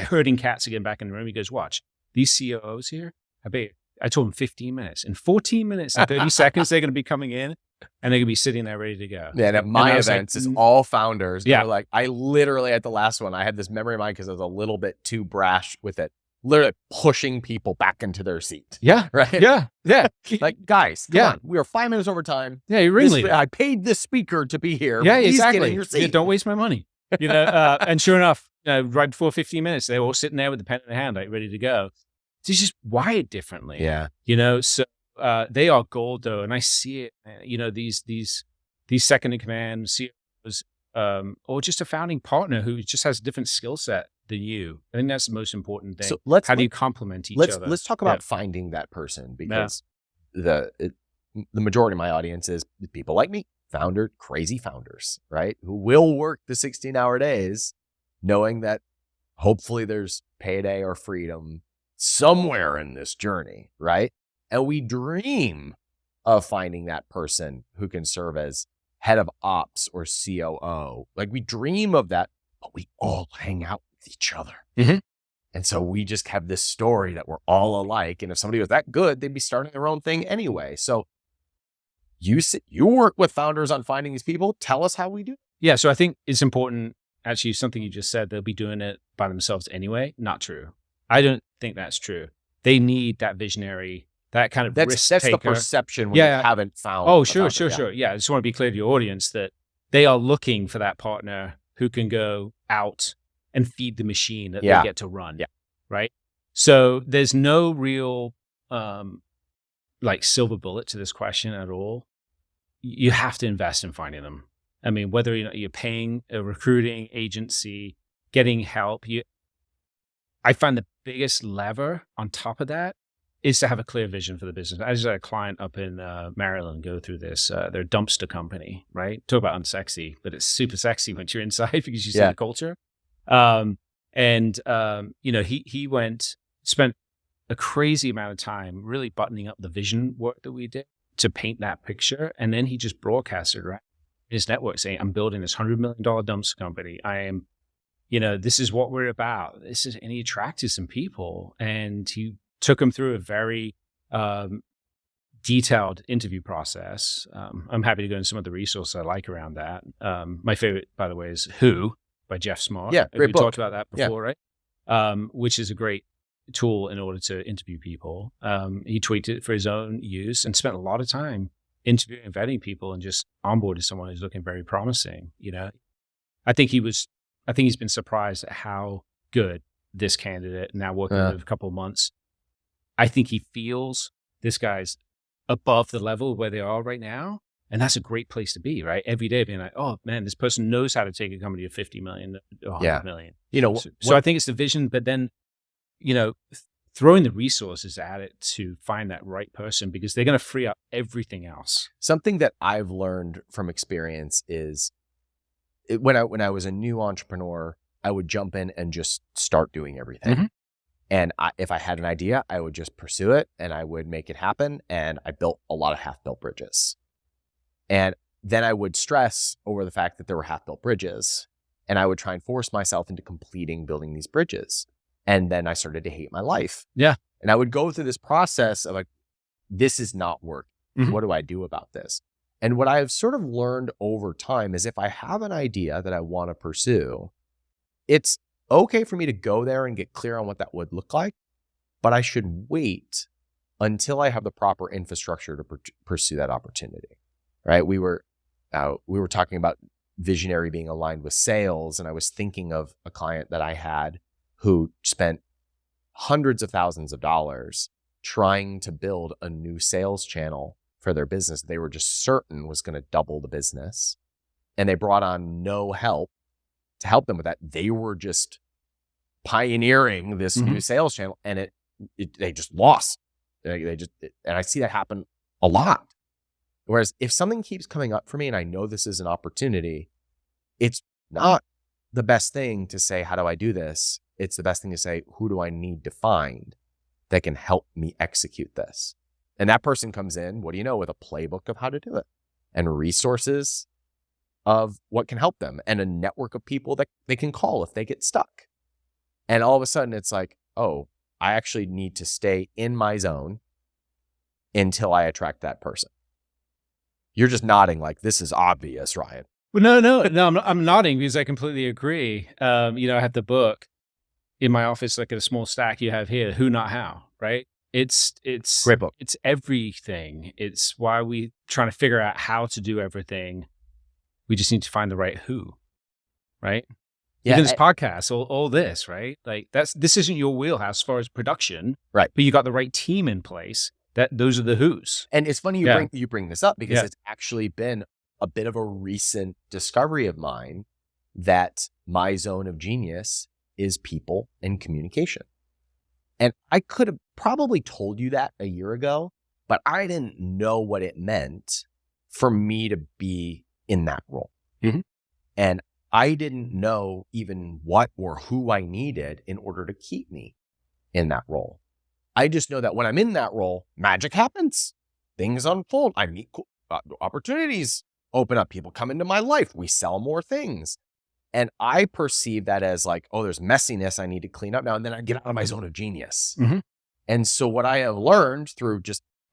herding cats again back in the room. He goes, watch these COOs here. I bet I told them 15 minutes. In 14 minutes and 30 seconds, they're going to be coming in and they're going to be sitting there ready to go. Yeah, and at my events, it's all founders. Yeah. They're like, I literally, at the last one, I had this memory of mine because I was a little bit too brash with it. Literally pushing people back into their seat. Yeah. Right? Yeah. Yeah. Like, guys, come on. We are 5 minutes over time. Yeah, you're ringleader. I paid this speaker to be here. Yeah, Please exactly. get in your seat. Yeah, don't waste my money. And sure enough, right before 15 minutes, they were all sitting there with the pen in their hand, like ready to go. It's just wired differently. Yeah. So they are gold though. And I see it, these second in command CEOs, or just a founding partner who just has a different skill set than you. I think that's the most important thing. So how do you complement each other? Let's talk about finding that person, because the majority of my audience is people like me, crazy founders, right? Who will work the 16-hour days knowing that hopefully there's payday or freedom somewhere in this journey, right? And we dream of finding that person who can serve as head of ops or COO. Like, we dream of that, but we all hang out with each other. Mm-hmm. And so we just have this story that we're all alike. And if somebody was that good, they'd be starting their own thing anyway. So you work with founders on finding these people. Tell us how we do. Yeah. So I think it's important. Actually, something you just said, they'll be doing it by themselves anyway. Not true. I don't think that's true. They need that visionary, that kind of risk taker. That's the perception when you haven't found. Oh, sure. Yeah. I just want to be clear to your audience that they are looking for that partner who can go out and feed the machine that they get to run. Yeah. Right. So there's no real silver bullet to this question at all. You have to invest in finding them. I mean, whether you're paying a recruiting agency, getting help, I find the biggest lever on top of that is to have a clear vision for the business. I just had a client up in Maryland go through this. They're a dumpster company, right? Talk about unsexy, but it's super sexy once you're inside because you see the culture. He spent a crazy amount of time really buttoning up the vision work that we did to paint that picture. And then he just broadcasted right his network saying, I'm building this $100 million dumpster company. I am, this is what we're about. And he attracted some people, and he took them through a very detailed interview process. I'm happy to go into some of the resources I like around that. My favorite, by the way, is Who by Jeff Smart. Yeah, great book. We talked about that before, right? Which is a great tool in order to interview people. He tweaked it for his own use and spent a lot of time interviewing and vetting people and just onboarded someone who's looking very promising. I think he's been surprised at how good this candidate, now working with a couple of months, I think he feels this guy's above the level where they are right now. And that's a great place to be, right? Every day being like, oh man, this person knows how to take a company to 50 million or 100 million. So I think it's the vision, but then, throwing the resources at it to find that right person, because they're going to free up everything else. Something that I've learned from experience is when I was a new entrepreneur, I would jump in and just start doing everything. Mm-hmm. And if I had an idea, I would just pursue it and I would make it happen. And I built a lot of half-built bridges. And then I would stress over the fact that there were half-built bridges. And I would try and force myself into building these bridges. And then I started to hate my life. Yeah. And I would go through this process of like, this is not working. Mm-hmm. What do I do about this? And what I've sort of learned over time is if I have an idea that I want to pursue, it's okay for me to go there and get clear on what that would look like, but I should wait until I have the proper infrastructure to pursue that opportunity, right? We were talking about visionary being aligned with sales, and I was thinking of a client that I had who spent hundreds of thousands of dollars trying to build a new sales channel for their business. They were just certain was going to double the business. And they brought on no help to help them with that. They were just pioneering this new sales channel, and they just lost. And I see that happen a lot. Whereas if something keeps coming up for me and I know this is an opportunity, it's not the best thing to say, how do I do this? It's the best thing to say, who do I need to find that can help me execute this? And that person comes in, what do you know, with a playbook of how to do it and resources of what can help them and a network of people that they can call if they get stuck. And all of a sudden it's like, oh, I actually need to stay in my zone until I attract that person. You're just nodding like this is obvious, Ryan. Well, no. I'm nodding because I completely agree. I have the book in my office, like a small stack you have here, Who Not How, right? It's Great book. It's everything. It's why we trying to figure out how to do everything. We just need to find the right who, right? Yeah, Even this podcast, all this, right? Like this isn't your wheelhouse as far as production, right? But you got the right team in place. Those are the who's. And it's funny you bring this up because it's actually been a bit of a recent discovery of mine that my zone of genius is people and communication. And I could have probably told you that a year ago, but I didn't know what it meant for me to be in that role. Mm-hmm. And I didn't know even what or who I needed in order to keep me in that role. I just know that when I'm in that role, magic happens. Things unfold. I meet cool opportunities open up. People come into my life. We sell more things. And I perceive that as like, oh, there's messiness I need to clean up now. And then I get out of my zone of genius. Mm-hmm. And so what I have learned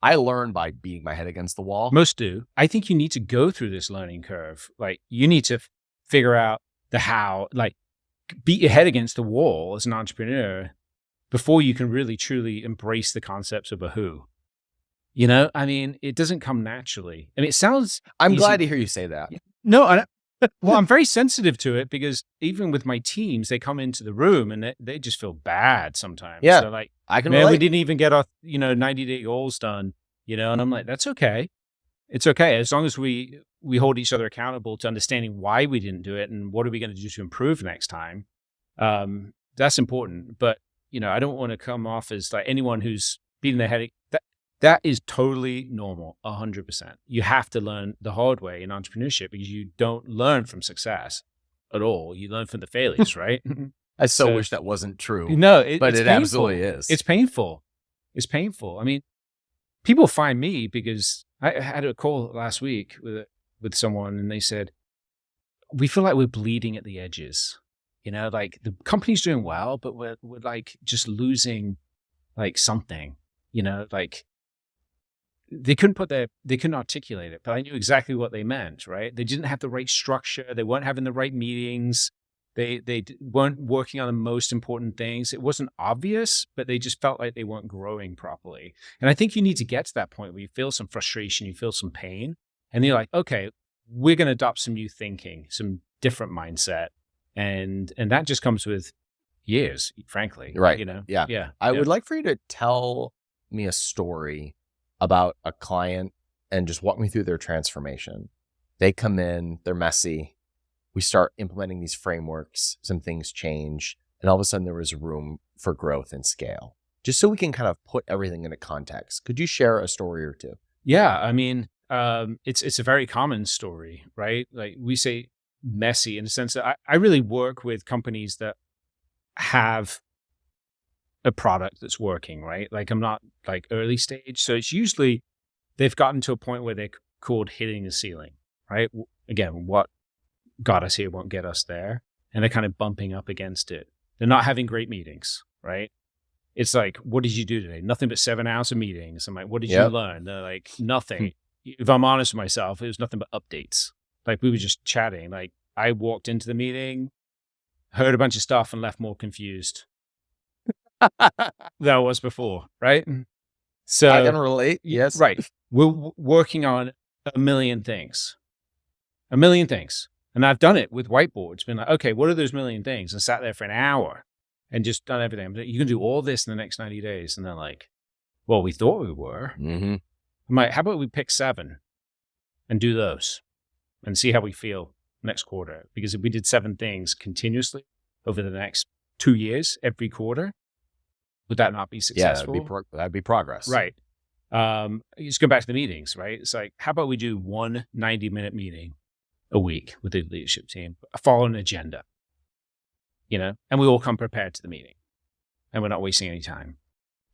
I learn by beating my head against the wall. Most do. I think you need to go through this learning curve. Like you need to figure out the how, like beat your head against the wall as an entrepreneur before you can really truly embrace the concepts of a who. I mean, it doesn't come naturally. I mean, it sounds I'm easy. Glad to hear you say that. No, well, I'm very sensitive to it because even with my teams, they come into the room and they just feel bad sometimes. Yeah, they're like, I can man, relate. we didn't even get our 90-day goals done, and I'm like, that's okay. It's okay. As long as we hold each other accountable to understanding why we didn't do it and what are we going to do to improve next time. That's important. But, I don't want to come off as like anyone who's beating their head. That is totally normal, 100%. You have to learn the hard way in entrepreneurship because you don't learn from success at all. You learn from the failures, right? I so wish that wasn't true. No, but it's it painful. Absolutely is. It's painful. It's painful. I mean, people find me because I had a call last week with someone and they said, we feel like we're bleeding at the edges. Like the company's doing well, but we're like just losing like something, like they couldn't articulate it, but I knew exactly what they meant, right? They didn't have the right structure. They weren't having the right meetings. They weren't working on the most important things. It wasn't obvious, but they just felt like they weren't growing properly. And I think you need to get to that point where you feel some frustration, you feel some pain, and you're like, okay, we're going to adopt some new thinking, some different mindset. And that just comes with years, frankly. Right. Yeah. I would like for you to tell me a story about a client and just walk me through their transformation. They come in, they're messy. We start implementing these frameworks, some things change, and all of a sudden there was room for growth and scale. Just so we can kind of put everything into context. Could you share a story or two? Yeah. I mean, it's a very common story, right? Like we say messy in the sense that I really work with companies that have a product that's working, right? Like I'm not like early stage. So it's usually they've gotten to a point where they're called hitting the ceiling, right? Again, what got us here won't get us there. And they're kind of bumping up against it. They're not having great meetings, right? It's like, what did you do today? Nothing but 7 hours of meetings. I'm like, what did you learn? They're like, nothing. If I'm honest with myself, it was nothing but updates. Like we were just chatting. Like I walked into the meeting, heard a bunch of stuff and left more confused than I was before, right? So I can relate. Yes. Right. We're working on a million things. And I've done it with whiteboards, been like, okay, what are those million things? And sat there for an hour and just done everything. You can do all this in the next 90 days. And they're like, well, we thought we were. Mm-hmm. I'm like, how about we pick 7 and do those and see how we feel next quarter? Because if we did 7 things continuously over the next 2 years, every quarter, would that not be successful? Yeah, that'd be progress. Right. Just go back to the meetings, right? It's like, how about we do one 90-minute meeting a week with the leadership team, follow an agenda, and we all come prepared to the meeting and we're not wasting any time,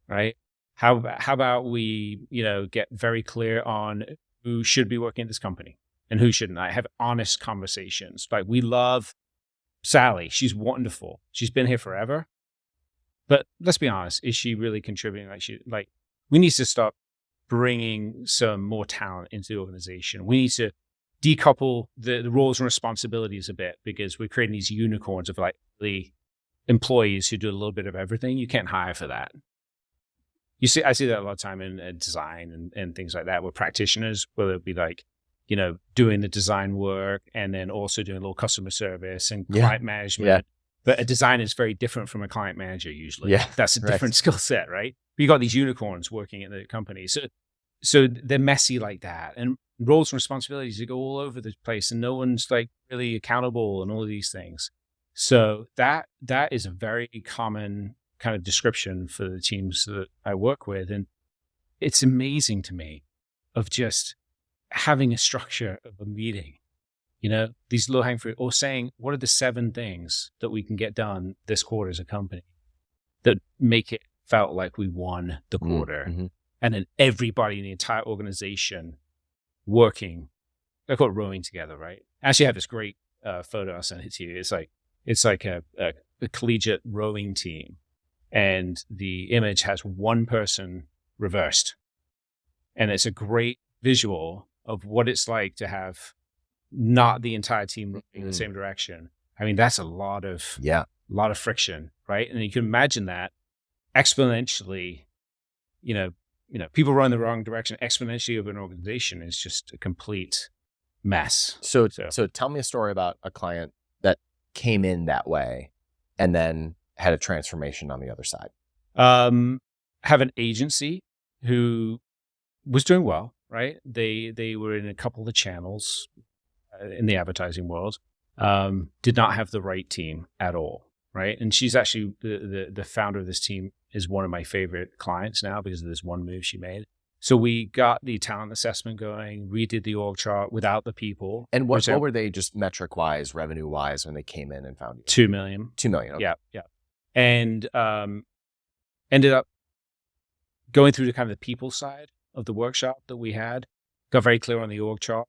right? How about we, get very clear on who should be working at this company and who shouldn't. I have honest conversations. Like we love Sally. She's wonderful. She's been here forever. But let's be honest, is she really contributing? We need to stop bringing some more talent into the organization. We need to decouple the roles and responsibilities a bit, because we're creating these unicorns of like the employees who do a little bit of everything. You can't hire for that. I see that a lot of time in design and things like that, with practitioners, whether it be like, doing the design work and then also doing a little customer service and client management. Yeah. But a designer is very different from a client manager usually. Yeah, that's a different skill set, right? But you got these unicorns working in the company. So they're messy like that. And roles and responsibilities that go all over the place, and no one's like really accountable and all of these things. So that is a very common kind of description for the teams that I work with. And it's amazing to me of just having a structure of a meeting, these low hanging fruit, or saying, what are the 7 things that we can get done this quarter as a company that make it felt like we won the quarter? Mm-hmm. And then everybody in the entire organization working, I call it rowing together, right? I actually have this great photo. I'll send it to you. It's like a collegiate rowing team, and the image has one person reversed, and it's a great visual of what it's like to have not the entire team moving in the same direction. I mean, that's a lot of friction, right? And you can imagine that exponentially, people run the wrong direction exponentially of an organization is just a complete mess. So tell me a story about a client that came in that way and then had a transformation on the other side. Have an agency who was doing well, right? They were in a couple of channels in the advertising world, did not have the right team at all, right? And she's actually the founder of this team is one of my favorite clients now because of this one move she made. So we got the talent assessment going, redid the org chart without the people. And what were they just metric-wise, revenue-wise when they came in and found you? 2 million. 2 million, okay. Yeah. And ended up going through the kind of the people side of the workshop that we had, got very clear on the org chart.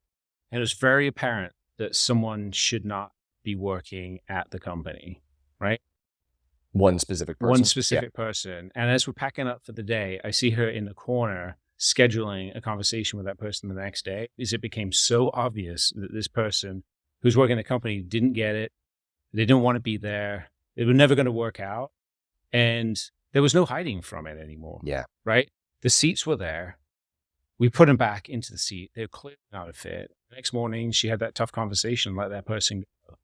And it was very apparent that someone should not be working at the company, right? One specific person. And as we're packing up for the day, I see her in the corner scheduling a conversation with that person the next day, because it became so obvious that this person who's working at the company didn't get it. They didn't want to be there. It was never going to work out. And there was no hiding from it anymore. Yeah. Right? The seats were there. We put them back into the seat. They were clearly not a fit. The next morning, she had that tough conversation, let that person go.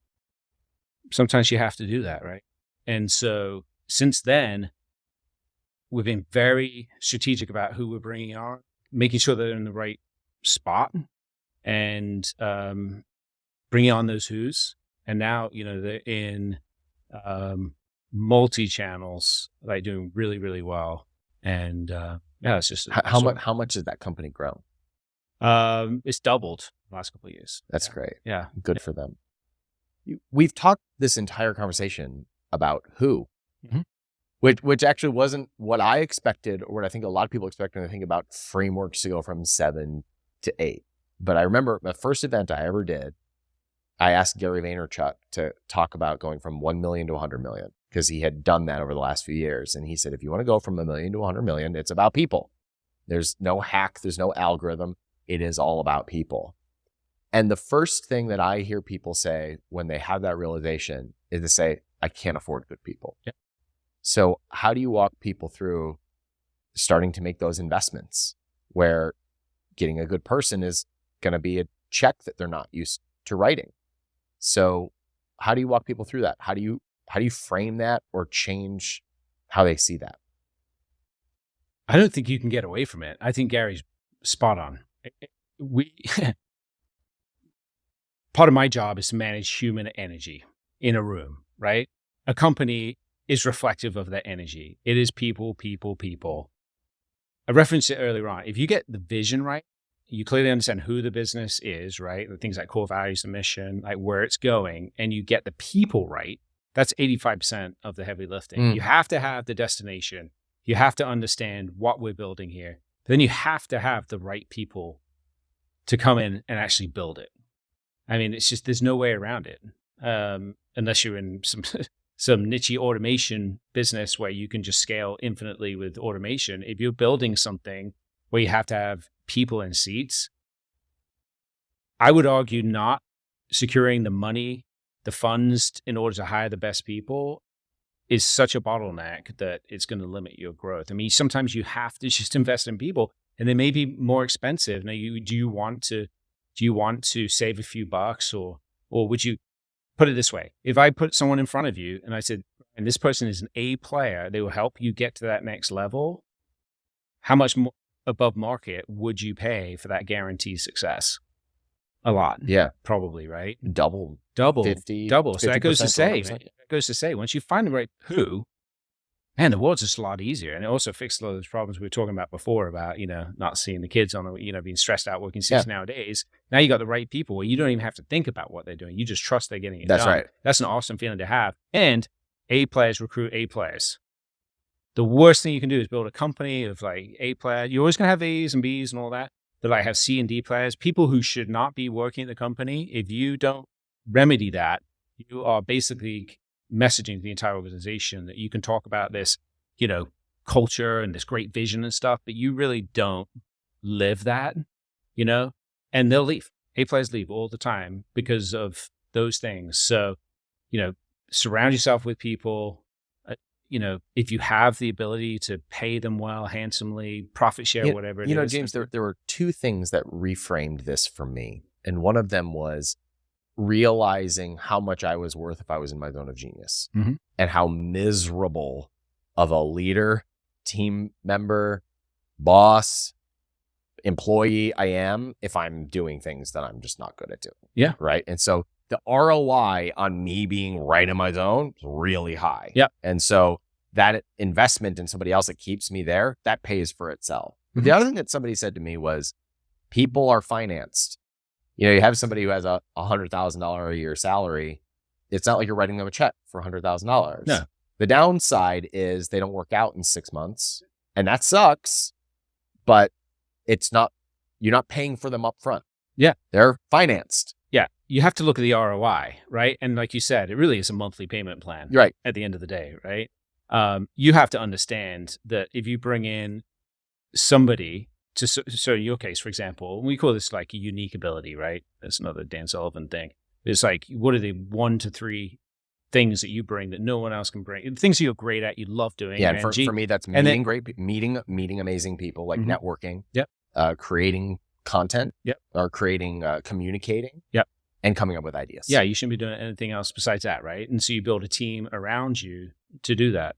Sometimes you have to do that, right? And so since then, we've been very strategic about who we're bringing on, making sure they're in the right spot, and bringing on those who's. And now, they're in multi-channels, like doing really, really well. And it's just how much has that company grown? It's doubled the last couple of years. That's great. Yeah, good for them. We've talked this entire conversation about who, which actually wasn't what I expected, or what I think a lot of people expect when they think about frameworks to go from 7 to 8. But I remember the first event I ever did, I asked Gary Vaynerchuk to talk about going from 1 million to 100 million, because he had done that over the last few years. And he said, if you want to go from 1 million to 100 million, it's about people. There's no hack. There's no algorithm. It is all about people. And the first thing that I hear people say when they have that realization is to say, I can't afford good people. Yeah. So how do you walk people through starting to make those investments where getting a good person is going to be a check that they're not used to writing? So how do you walk people through that? How do you frame that or change how they see that? I don't think you can get away from it. I think Gary's spot on. Part of my job is to manage human energy in a room, right? A company is reflective of that energy. It is people, people, people. I referenced it earlier on. If you get the vision right, you clearly understand who the business is, right? The things like core values, the mission, like where it's going, and you get the people right, that's 85% of the heavy lifting. You have to have the destination. You have to understand what we're building here. Then you have to have the right people to come in and actually build it. I mean, it's just, there's no way around it. Unless you're in some niche automation business where you can just scale infinitely with automation. If you're building something where you have to have people in seats, I would argue not securing the money, the funds in order to hire the best people is such a bottleneck that it's going to limit your growth. I mean, sometimes you have to just invest in people, and they may be more expensive. Now, do you want to save a few bucks, or would you put it this way? If I put someone in front of you and I said, and this person is an A player, they will help you get to that next level, how much more above market would you pay for that guaranteed success? A lot. Yeah. Probably, right? Double. 50, double. So that goes to say, once you find the right who, man, the world's just a lot easier. And it also fixed a lot of those problems we were talking about before about, not seeing the kids on the, being stressed out working 6 nowadays. Now you got the right people where you don't even have to think about what they're doing. You just trust they're getting it done. That's right. That's an awesome feeling to have. And A players recruit A players. The worst thing you can do is build a company of like A players. You're always going to have A's and B's and all that, but like have C and D players, people who should not be working at the company. If you don't remedy that, you are basically messaging to the entire organization that you can talk about this, culture and this great vision and stuff, but you really don't live that, and they'll leave. A players leave all the time because of those things. So, surround yourself with people. If you have the ability to pay them well, handsomely, profit share, whatever it is. James, there were 2 things that reframed this for me. And one of them was realizing how much I was worth if I was in my zone of genius, and how miserable of a leader, team member, boss, employee I am if I'm doing things that I'm just not good at doing. Yeah. Right. And so the ROI on me being right in my zone is really high. Yeah. And so that investment in somebody else that keeps me there, that pays for itself. The other thing that somebody said to me was, people are financed. You have somebody who has a $100,000 a year salary. It's not like you're writing them a check for $100,000. No. The downside is they don't work out in 6 months, and that sucks, but you're not paying for them up front. Yeah. They're financed. Yeah. You have to look at the ROI, right? And like you said, it really is a monthly payment plan. Right. At the end of the day, right? You have to understand that if you bring in somebody so in your case, for example, we call this like a unique ability, right? That's another Dan Sullivan thing. It's like, what are the 1 to 3 things that you bring that no one else can bring? Things that you're great at, you love doing. Yeah, and for me, that's meeting amazing people, like networking. Yep. Creating content. Yep. Or creating, communicating. Yep. And coming up with ideas. Yeah, you shouldn't be doing anything else besides that, right? And so you build a team around you to do that.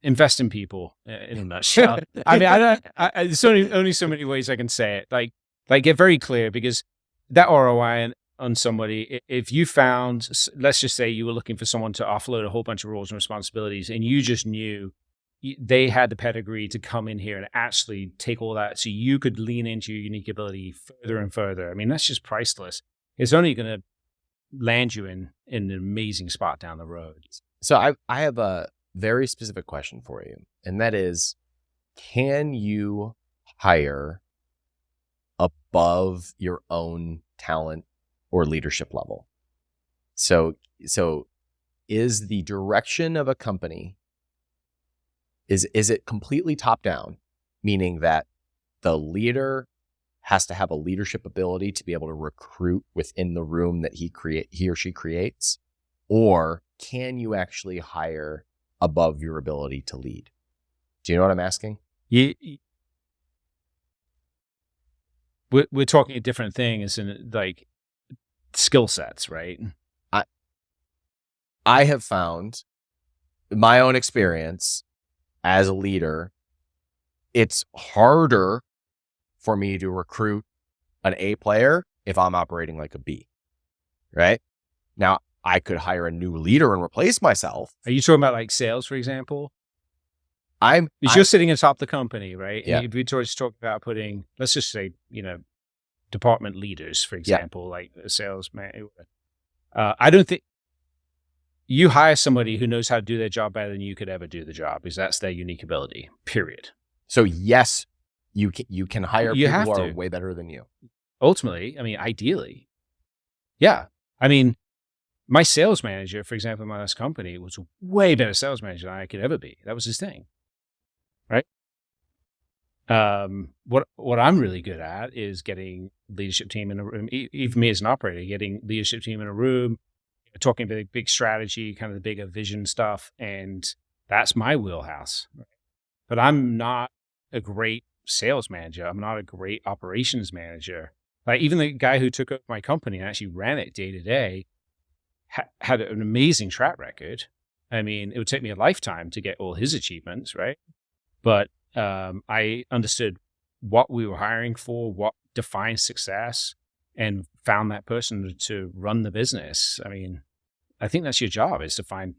Invest in people in a nutshell. I mean, there's only so many ways I can say it. Like get very clear, because that ROI on somebody, if you found, let's just say you were looking for someone to offload a whole bunch of roles and responsibilities, and you just knew they had the pedigree to come in here and actually take all that so you could lean into your unique ability further and further. I mean, that's just priceless. It's only going to land you in an amazing spot down the road. So I have a very specific question for you, and that is, can you hire above your own talent or leadership level? So is the direction of a company, is it completely top down, meaning that the leader has to have a leadership ability to be able to recruit within the room that he or she creates? Or can you actually hire above your ability to lead? Do you know what I'm asking? We're talking a different thing, as in like skill sets, right? I have found, in my own experience as a leader, it's harder for me to recruit an A player if I'm operating like a B, right? Now, I could hire a new leader and replace myself. Are you talking about like sales, for example? You're sitting atop the company, right? Yeah. And we just talk about putting, let's just say, department leaders, for example, like a salesman. I don't think you hire somebody who knows how to do their job better than you could ever do the job, because that's their unique ability, period. So yes, you can hire people who are way better than you. Ultimately, I mean, ideally. Yeah. I mean, My sales manager, for example, in my last company, was a way better sales manager than I could ever be. That was his thing, right? What I'm really good at is getting leadership team in a room, even me as an operator, getting leadership team in a room, talking big strategy, kind of the bigger vision stuff. And that's my wheelhouse. But I'm not a great sales manager. I'm not a great operations manager. Like even the guy who took over my company and actually ran it day to day had an amazing track record. I mean, it would take me a lifetime to get all his achievements, right? But I understood what we were hiring for, what defines success, and found that person to run the business. I mean, I think that's your job, is to find,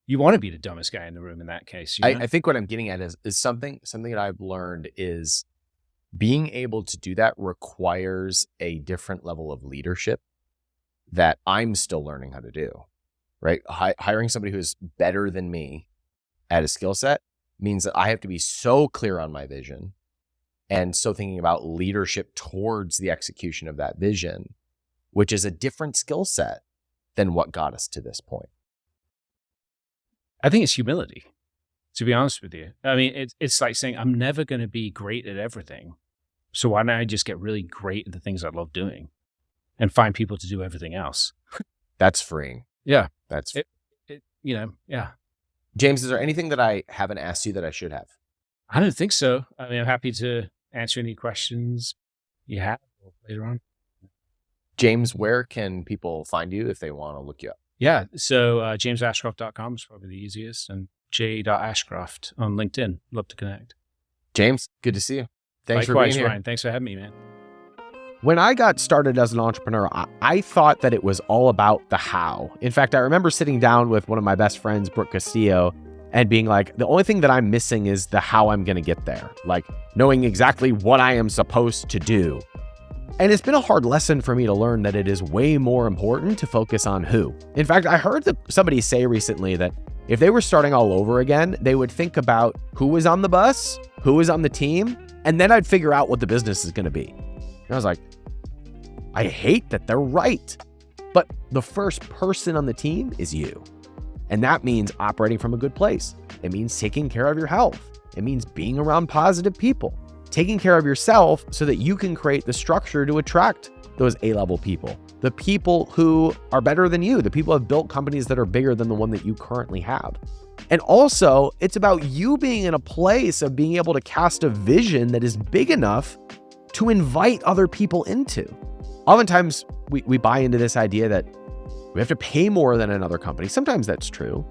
you want to be the dumbest guy in the room in that case. You know? I think what I'm getting at is something that I've learned is being able to do that requires a different level of leadership that I'm still learning how to do, right? Hiring somebody who is better than me at a skill set means that I have to be so clear on my vision and so thinking about leadership towards the execution of that vision, which is a different skill set than what got us to this point. I think it's humility, to be honest with you. I mean, it's like saying, I'm never going to be great at everything. So why don't I just get really great at the things I love doing and find people to do everything else? That's freeing. Yeah. That's, yeah. James, is there anything that I haven't asked you that I should have? I don't think so. I mean, I'm happy to answer any questions you have later on. James, where can people find you if they want to look you up? Yeah. So jamesashcroft.com is probably the easiest, and j.ashcroft on LinkedIn. Love to connect. James, good to see you. Thanks Likewise, for being here. Ryan. Thanks for having me, man. When I got started as an entrepreneur, I thought that it was all about the how. In fact, I remember sitting down with one of my best friends, Brooke Castillo, and being like, the only thing that I'm missing is the how I'm going to get there, like knowing exactly what I am supposed to do. And it's been a hard lesson for me to learn that it is way more important to focus on who. In fact, I heard somebody say recently that if they were starting all over again, they would think about who was on the bus, who was on the team, and then I'd figure out what the business is going to be. And I was like, I hate that they're right. But the first person on the team is you. And that means operating from a good place. It means taking care of your health. It means being around positive people, taking care of yourself so that you can create the structure to attract those A-level people, the people who are better than you, the people who have built companies that are bigger than the one that you currently have. And also, it's about you being in a place of being able to cast a vision that is big enough to invite other people into. Oftentimes, we buy into this idea that we have to pay more than another company. Sometimes that's true,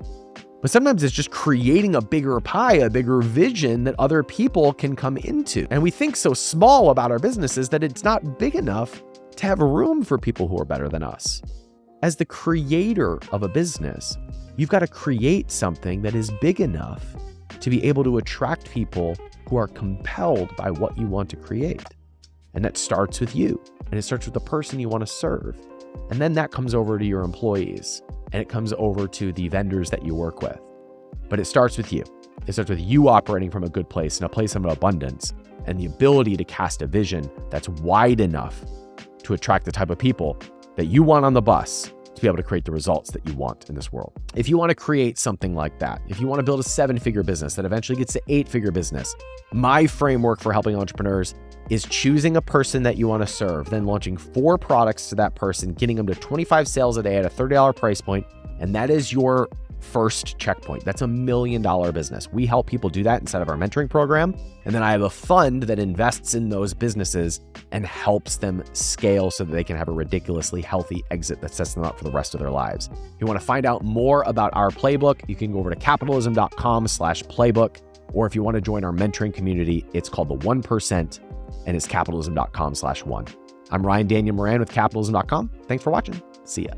but sometimes it's just creating a bigger pie, a bigger vision that other people can come into. And we think so small about our businesses that it's not big enough to have room for people who are better than us. As the creator of a business, you've got to create something that is big enough to be able to attract people who are compelled by what you want to create. And that starts with you. And it starts with the person you want to serve. And then that comes over to your employees. And it comes over to the vendors that you work with. But it starts with you. It starts with you operating from a good place and a place of abundance and the ability to cast a vision that's wide enough to attract the type of people that you want on the bus to be able to create the results that you want in this world. If you want to create something like that, if you want to build a 7-figure business that eventually gets to 8-figure business, my framework for helping entrepreneurs is choosing a person that you want to serve, then launching 4 products to that person, getting them to 25 sales a day at a $30 price point, and that is your first checkpoint. That's $1 million business. We help people do that inside of our mentoring program. And then I have a fund that invests in those businesses and helps them scale so that they can have a ridiculously healthy exit that sets them up for the rest of their lives. If you want to find out more about our playbook, you can go over to capitalism.com/playbook. Or if you want to join our mentoring community, it's called the 1%. And it's capitalism.com/1. I'm Ryan Daniel Moran with capitalism.com. Thanks for watching. See ya.